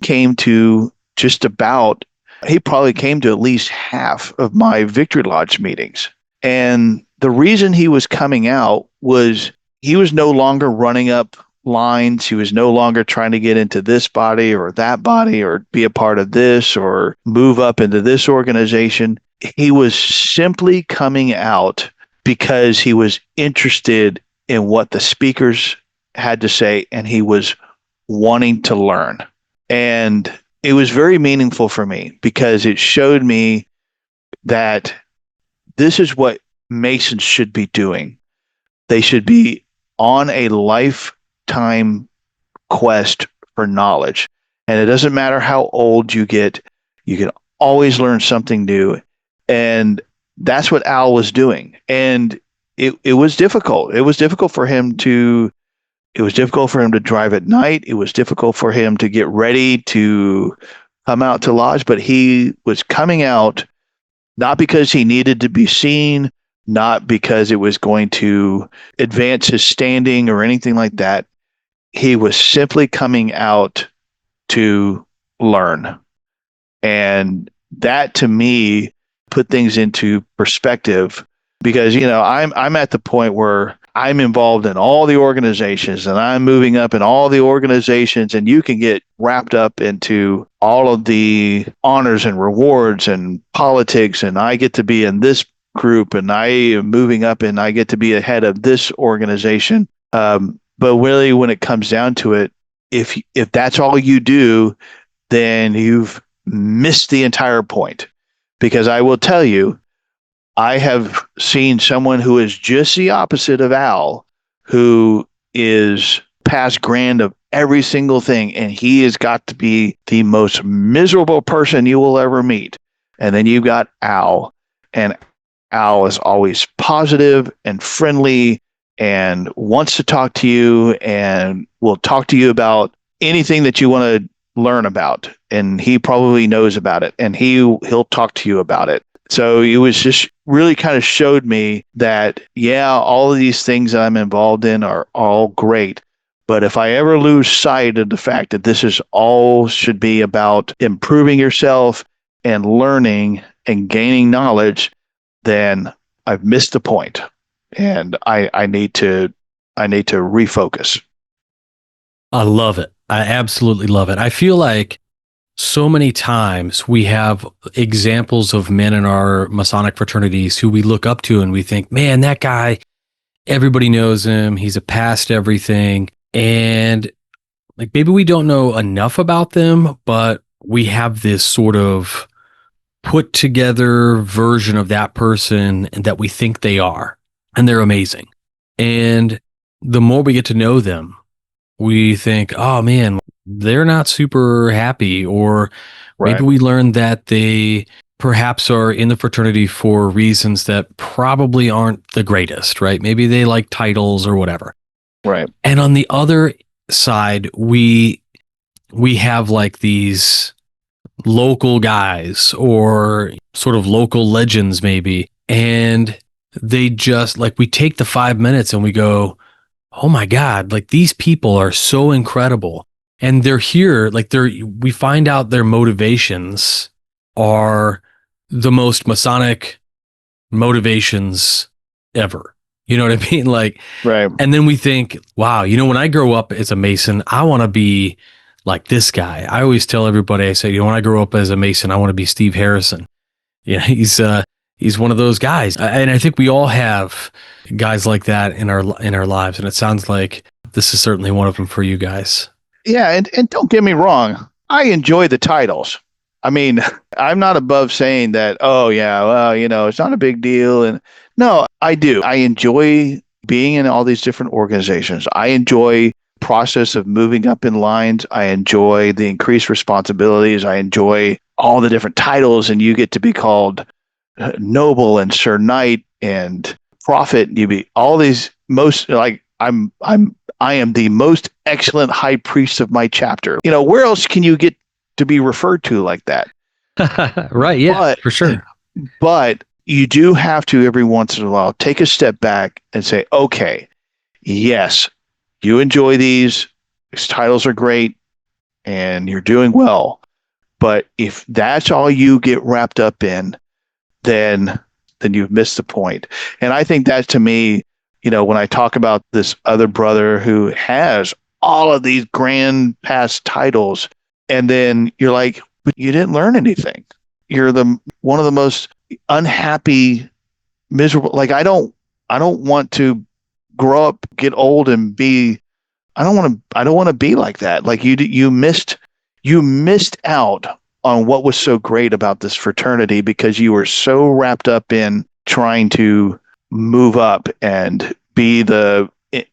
probably came to at least half of my Victory Lodge meetings. And the reason he was coming out was he was no longer running up lines. He was no longer trying to get into this body or that body or be a part of this or move up into this organization. He was simply coming out because he was interested in what the speakers had to say and he was wanting to learn. And it was very meaningful for me because it showed me that this is what Masons should be doing. They should be on a lifetime quest for knowledge. And it doesn't matter how old you get, you can always learn something new. And that's what Al was doing. And it was difficult. It was difficult for him to drive at night. It was difficult for him to get ready to come out to lodge, but he was coming out not because he needed to be seen, not because it was going to advance his standing or anything like that. He was simply coming out to learn. And that to me put things into perspective because, I'm at the point where I'm involved in all the organizations and I'm moving up in all the organizations, and you can get wrapped up into all of the honors and rewards and politics. And I get to be in this group and I am moving up and I get to be ahead of this organization. But really, when it comes down to it, if that's all you do, then you've missed the entire point. Because I will tell you, I have seen someone who is just the opposite of Al, who is past grand of every single thing, and he has got to be the most miserable person you will ever meet. And then you've got Al, and Al is always positive and friendly and wants to talk to you and will talk to you about anything that you want to learn about. And he probably knows about it, and he'll talk to you about it. So it was just really kind of showed me that, yeah, all of these things that I'm involved in are all great. But if I ever lose sight of the fact that this is all should be about improving yourself and learning and gaining knowledge, then I've missed the point, and I need to refocus. I love it. I absolutely love it. I feel like so many times we have examples of men in our Masonic fraternities who we look up to and we think, man, that guy, everybody knows him. He's a past everything. And like maybe we don't know enough about them, but we have this sort of put together version of that person that we think they are, and they're amazing. And the more we get to know them, we think, oh man, they're not super happy, or maybe we learn that they perhaps are in the fraternity for reasons that probably aren't the greatest, right? Maybe they like titles or whatever. Right. And on the other side, we have like these local guys or sort of local legends maybe, and they just like, we take the 5 minutes and we go, oh my God, like these people are so incredible. And they're here, like we find out their motivations are the most Masonic motivations ever. You know what I mean? Like, right. And then we think, wow, when I grow up as a Mason, I want to be like this guy. I always tell everybody, I say, when I grow up as a Mason, I want to be Steve Harrison. Yeah, he's one of those guys. And I think we all have guys like that in our lives. And it sounds like this is certainly one of them for you guys. Yeah, and don't get me wrong, I enjoy the titles. I mean, I'm not above saying that, oh yeah, well, it's not a big deal. And no, I do. I enjoy being in all these different organizations. I enjoy the process of moving up in lines. I enjoy the increased responsibilities. I enjoy all the different titles, and you get to be called noble and Sir Knight and prophet. You be all these most like I am the most excellent high priest of my chapter. Where else can you get to be referred to like that? Right. Yeah, for sure. But you do have to every once in a while take a step back and say, okay, yes, you enjoy these titles are great and you're doing well. But if that's all you get wrapped up in, then you've missed the point. And I think that, to me, when I talk about this other brother who has all of these grand past titles, and then you're like, but you didn't learn anything. You're one of the most unhappy, miserable. Like, I don't want to grow up, get old, and be. I don't want to be like that. Like you missed out on what was so great about this fraternity because you were so wrapped up in trying to move up and be the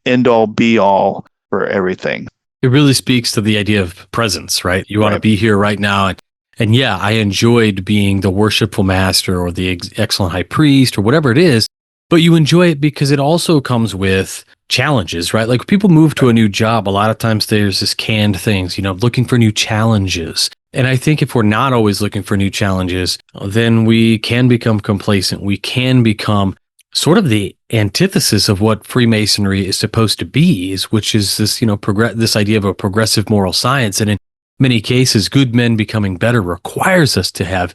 end all be all for everything. It really speaks to the idea of presence, right? You want to be here right now. And yeah, I enjoyed being the worshipful master or the excellent high priest or whatever it is, but you enjoy it because it also comes with challenges, right? Like people move to a new job, a lot of times there's this canned things, looking for new challenges. And I think if we're not always looking for new challenges, then we can become complacent. We can become sort of the antithesis of what Freemasonry is supposed to be, which is this, this idea of a progressive moral science. And in many cases, good men becoming better requires us to have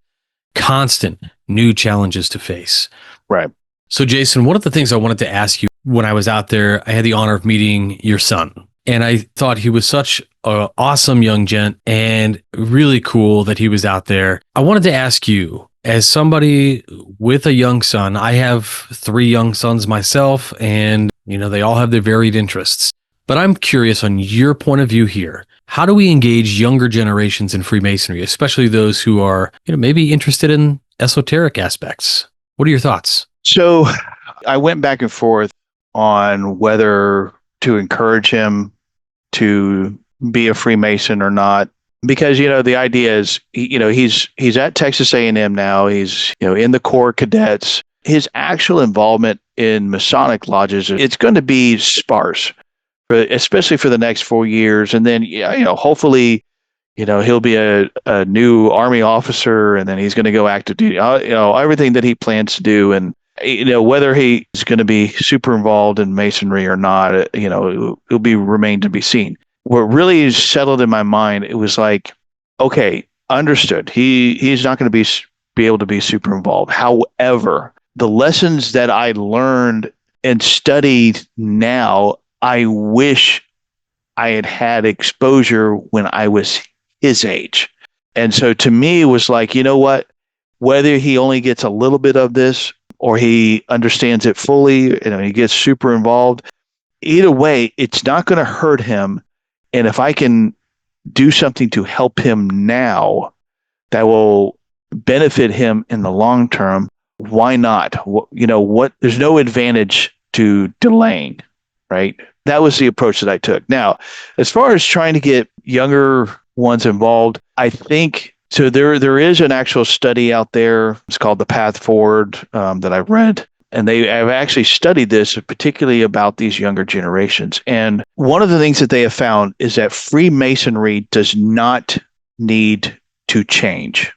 constant new challenges to face. Right. So, Jason, one of the things I wanted to ask you when I was out there, I had the honor of meeting your son. And I thought he was such an awesome young gent and really cool that he was out there. I wanted to ask you, as somebody with a young son, I have 3 young sons myself, and, they all have their varied interests. But I'm curious on your point of view here. How do we engage younger generations in Freemasonry, especially those who are, maybe interested in esoteric aspects? What are your thoughts? So I went back and forth on whether to encourage him to be a Freemason or not. Because, the idea is, he's at Texas A&M now. He's, in the Corps Cadets. His actual involvement in Masonic lodges, it's going to be sparse, especially for the next 4 years. And then, hopefully, he'll be a new Army officer, and then he's going to go active duty, everything that he plans to do. And, whether he's going to be super involved in Masonry or not, it'll remain to be seen. What really is settled in my mind, it was like, okay, understood. He's not going to be able to be super involved. However, the lessons that I learned and studied now, I wish I had had exposure when I was his age. And so to me, it was like, you know what? Whether he only gets a little bit of this or he understands it fully, he gets super involved, either way, it's not going to hurt him. And if I can do something to help him now that will benefit him in the long term, why not? There's no advantage to delaying, right? That was the approach that I took. Now, as far as trying to get younger ones involved, I think so. There is an actual study out there. It's called The Path Forward that I've read. And they have actually studied this, particularly about these younger generations. And one of the things that they have found is that Freemasonry does not need to change.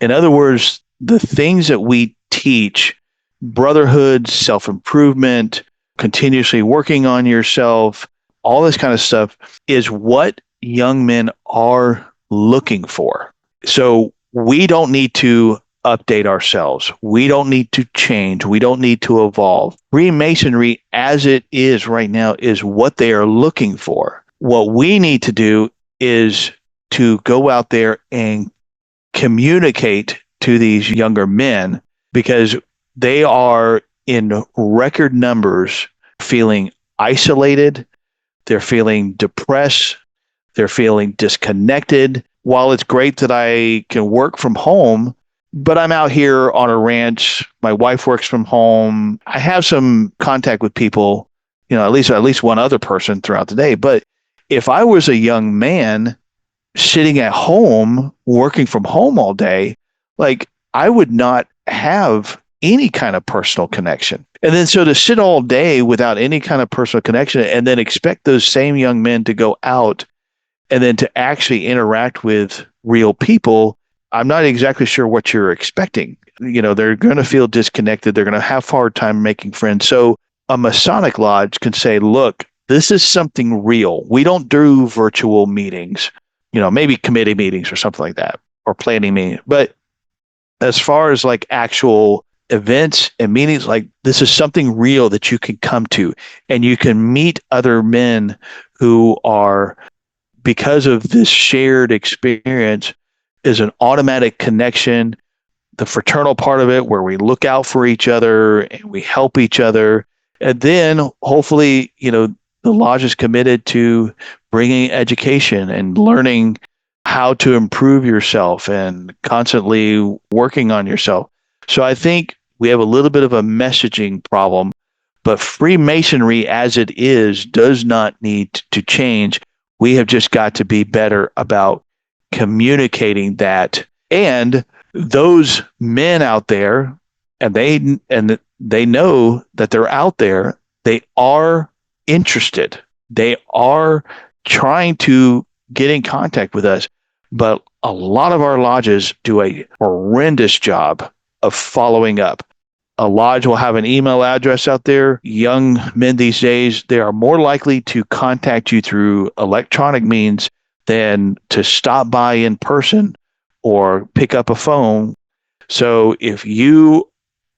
In other words, the things that we teach, brotherhood, self-improvement, continuously working on yourself, all this kind of stuff, is what young men are looking for. So we don't need to update ourselves. We don't need to change. We don't need to evolve. Freemasonry, as it is right now, is what they are looking for. What we need to do is to go out there and communicate to these younger men, because they are in record numbers feeling isolated. They're feeling depressed. They're feeling disconnected. While it's great that I can work from home, but I'm out here on a ranch. My wife works from home. I have some contact with people, at least one other person throughout the day. But if I was a young man sitting at home, working from home all day, like, I would not have any kind of personal connection. And then so to sit all day without any kind of personal connection and then expect those same young men to go out and then to actually interact with real people, I'm not exactly sure what you're expecting. They're going to feel disconnected. They're going to have a hard time making friends. So a Masonic lodge can say, look, this is something real. We don't do virtual meetings, maybe committee meetings or something like that, or planning meetings. But as far as like actual events and meetings, like, this is something real that you can come to, and you can meet other men who are, because of this shared experience, is an automatic connection, the fraternal part of it, where we look out for each other and we help each other. And then hopefully, the lodge is committed to bringing education and learning how to improve yourself and constantly working on yourself. So I think we have a little bit of a messaging problem, but Freemasonry as it is does not need to change. We have just got to be better about communicating that. And those men out there, and they know that they're out there, they are interested. They are trying to get in contact with us. But a lot of our lodges do a horrendous job of following up. A lodge will have an email address out there. Young men these days, they are more likely to contact you through electronic means than to stop by in person or pick up a phone. So if your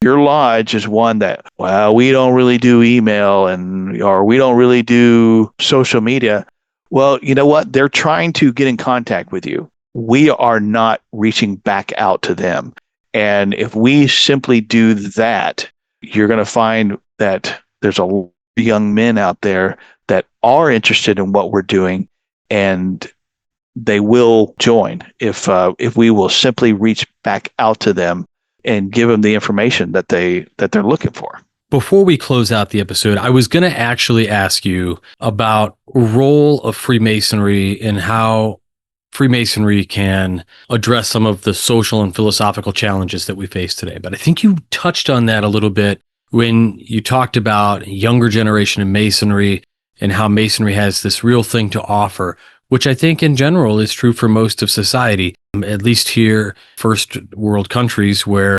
lodge is one that, well, we don't really do email or we don't really do social media, well, you know what? They're trying to get in contact with you. We are not reaching back out to them. And if we simply do that, you're going to find that there's a young men out there that are interested in what we're doing, and they will join if we will simply reach back out to them and give them the information that they're looking for. Before we close out the episode, I was going to actually ask you about role of Freemasonry and how Freemasonry can address some of the social and philosophical challenges that we face today. But I think you touched on that a little bit when you talked about younger generation in Masonry and how Masonry has this real thing to offer, which I think in general is true for most of society, at least here, first world countries where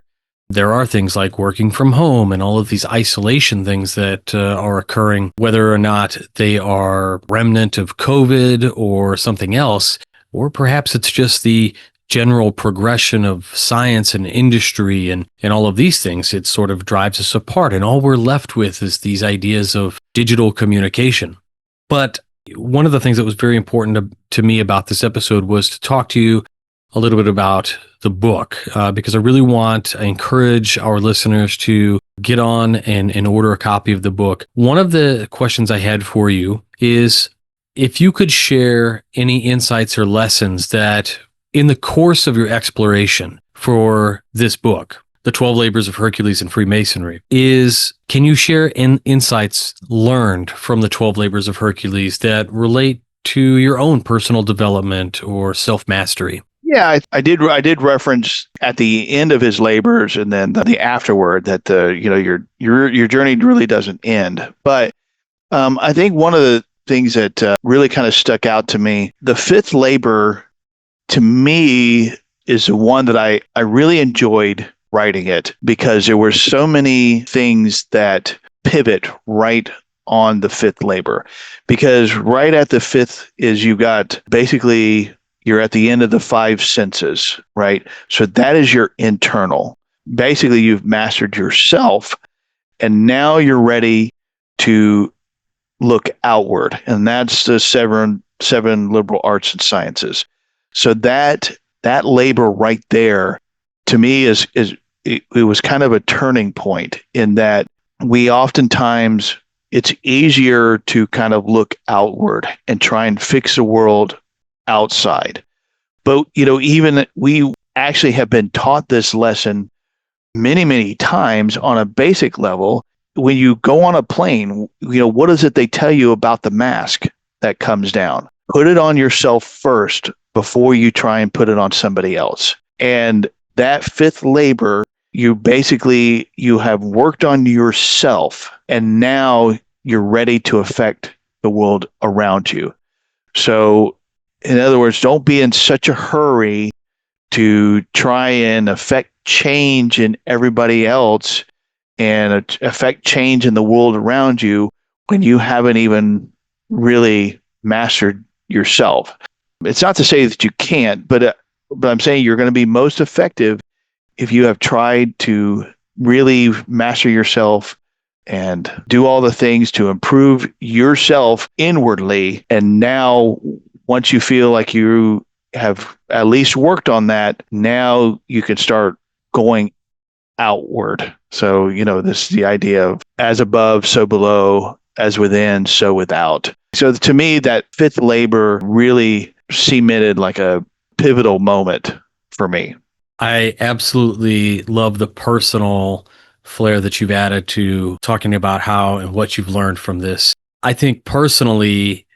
there are things like working from home and all of these isolation things that are occurring, whether or not they are remnant of COVID or something else, or perhaps it's just the general progression of science and industry and all of these things. It sort of drives us apart. And all we're left with is these ideas of digital communication. But one of the things that was very important to me about this episode was to talk to you a little bit about the book, because I encourage our listeners to get on and order a copy of the book. One of the questions I had for you is if you could share any insights or lessons that in the course of your exploration for this book, The 12 Labors of Hercules and Freemasonry, can you share insights learned from the 12 Labors of Hercules that relate to your own personal development or self-mastery? Yeah, I did reference at the end of his labors and then the afterward that your journey really doesn't end. But I think one of the things that really kind of stuck out to me, the fifth labor, to me, is the one that I really enjoyed writing it because there were so many things that pivot right on the fifth labor. Because right at the fifth is you got basically you're at the end of the five senses, right? So that is your internal. Basically, you've mastered yourself, and now you're ready to look outward, and that's the seven liberal arts and sciences. So that labor right there, to me, it was kind of a turning point in that we oftentimes it's easier to kind of look outward and try and fix the world outside. But, even we actually have been taught this lesson many, many times on a basic level. When you go on a plane, what is it they tell you about the mask that comes down? Put it on yourself first before you try and put it on somebody else. And that fifth labor, you have worked on yourself, and now you're ready to affect the world around you. So, in other words, don't be in such a hurry to try and affect change in everybody else and affect change in the world around you when you haven't even really mastered yourself. It's not to say that you can't, but I'm saying you're going to be most effective if you have tried to really master yourself and do all the things to improve yourself inwardly. And now, once you feel like you have at least worked on that, now you can start going outward. So, this is the idea of as above, so below, as within, so without. So to me, that fifth labor really cemented like a pivotal moment for me. I absolutely love the personal flair that you've added to talking about how and what you've learned from this. I think personally,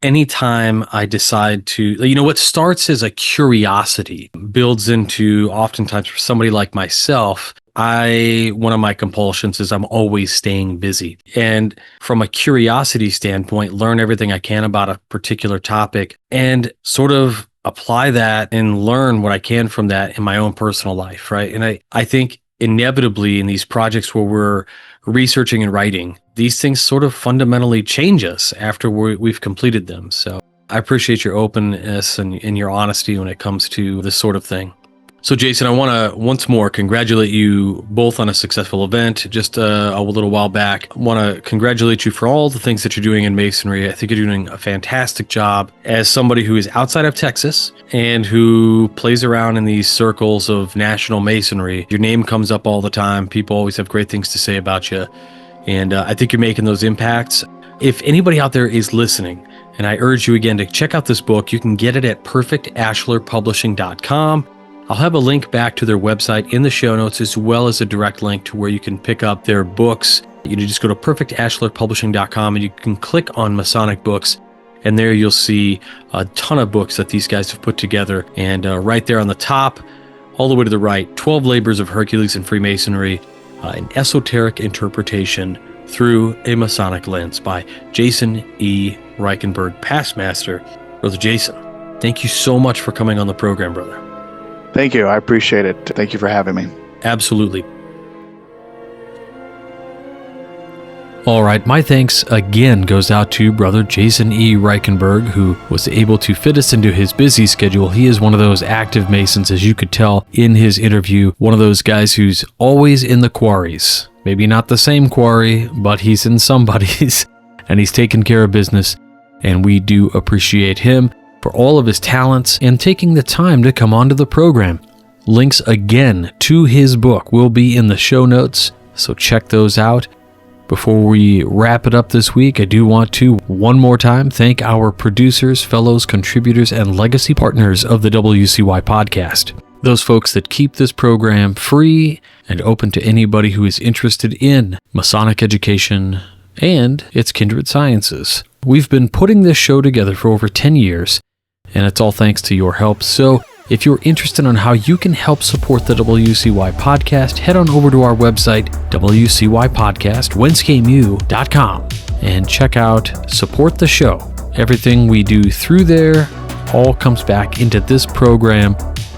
anytime I decide to, what starts as a curiosity builds into, oftentimes for somebody like myself, one of my compulsions is I'm always staying busy. And from a curiosity standpoint, learn everything I can about a particular topic and sort of apply that and learn what I can from that in my own personal life, right? And I think inevitably in these projects where we're researching and writing, these things sort of fundamentally change us after we've completed them. So I appreciate your openness and your honesty when it comes to this sort of thing. So Jason, I want to once more congratulate you both on a successful event just a little while back. I want to congratulate you for all the things that you're doing in Masonry. I think you're doing a fantastic job as somebody who is outside of Texas and who plays around in these circles of national Masonry. Your name comes up all the time. People always have great things to say about you. And I think you're making those impacts. If anybody out there is listening, and I urge you again to check out this book, you can get it at perfectashlerpublishing.com. I'll have a link back to their website in the show notes, as well as a direct link to where you can pick up their books. You can just go to perfectashlerpublishing.com and you can click on Masonic Books, and there you'll see a ton of books that these guys have put together. And right there on the top, all the way to the right, 12 Labors of Hercules in Freemasonry, an esoteric interpretation through a Masonic lens by Jason E. Reichenberg, past master. Brother Jason, thank you so much for coming on the program, brother. Thank you. I appreciate it. Thank you for having me. Absolutely. All right, my thanks again goes out to Brother Jason E. Reichenberg, who was able to fit us into his busy schedule. He is one of those active Masons, as you could tell in his interview, one of those guys who's always in the quarries. Maybe not the same quarry, but he's in somebody's, and he's taking care of business, and we do appreciate him for all of his talents and taking the time to come onto the program. Links again to his book will be in the show notes, so check those out. Before we wrap it up this week, I do want to, one more time, thank our producers, fellows, contributors, and legacy partners of the WCY podcast. Those folks that keep this program free and open to anybody who is interested in Masonic education and its kindred sciences. We've been putting this show together for over 10 years, and it's all thanks to your help. So if you're interested on how you can help support the WCY podcast, head on over to our website, WCYpodcast.whencecameU.com, and check out Support the Show. Everything we do through there all comes back into this program.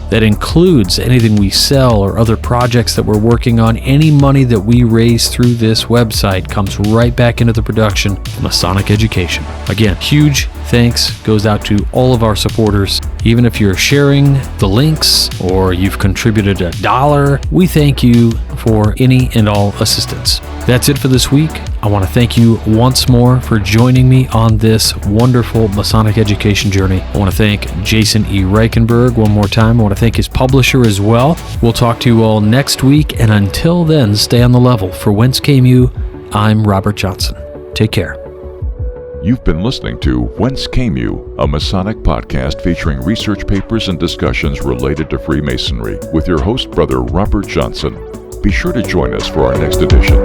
That includes anything we sell or other projects that we're working on. Any money that we raise through this website comes right back into the production of Masonic education. Again, huge thanks goes out to all of our supporters. Even if you're sharing the links or you've contributed $1, we thank you for any and all assistance. That's it for this week. I want to thank you once more for joining me on this wonderful Masonic education journey. I want to thank Jason E. Reichenberg one more time. I want to thank his publisher as well. We'll talk to you all next week, and until then, stay on the level. For Whence Came You, I'm Robert Johnson. Take care. You've been listening to Whence Came You, a Masonic podcast featuring research papers and discussions related to Freemasonry with your host, Brother Robert Johnson. Be sure to join us for our next edition.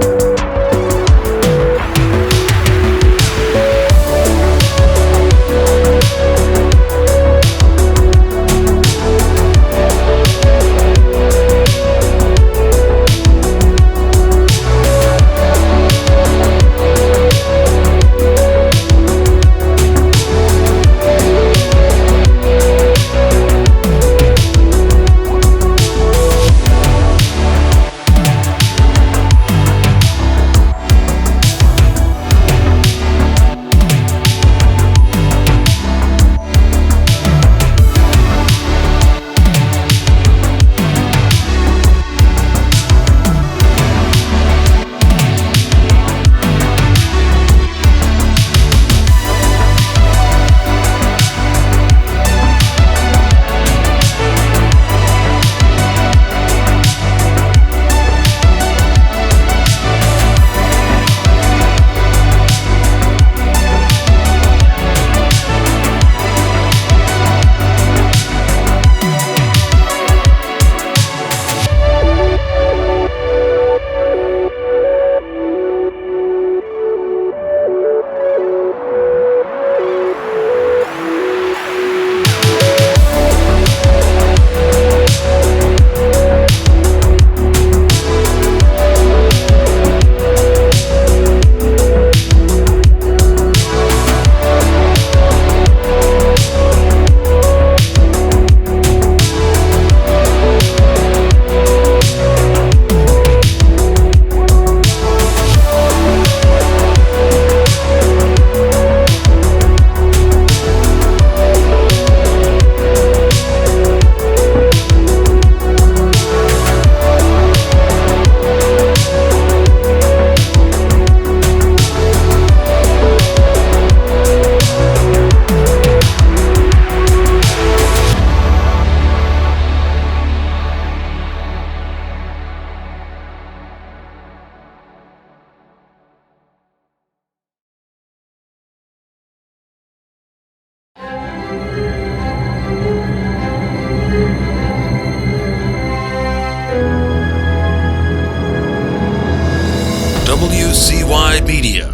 WCY Media.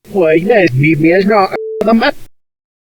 Well, you guys beat me as not.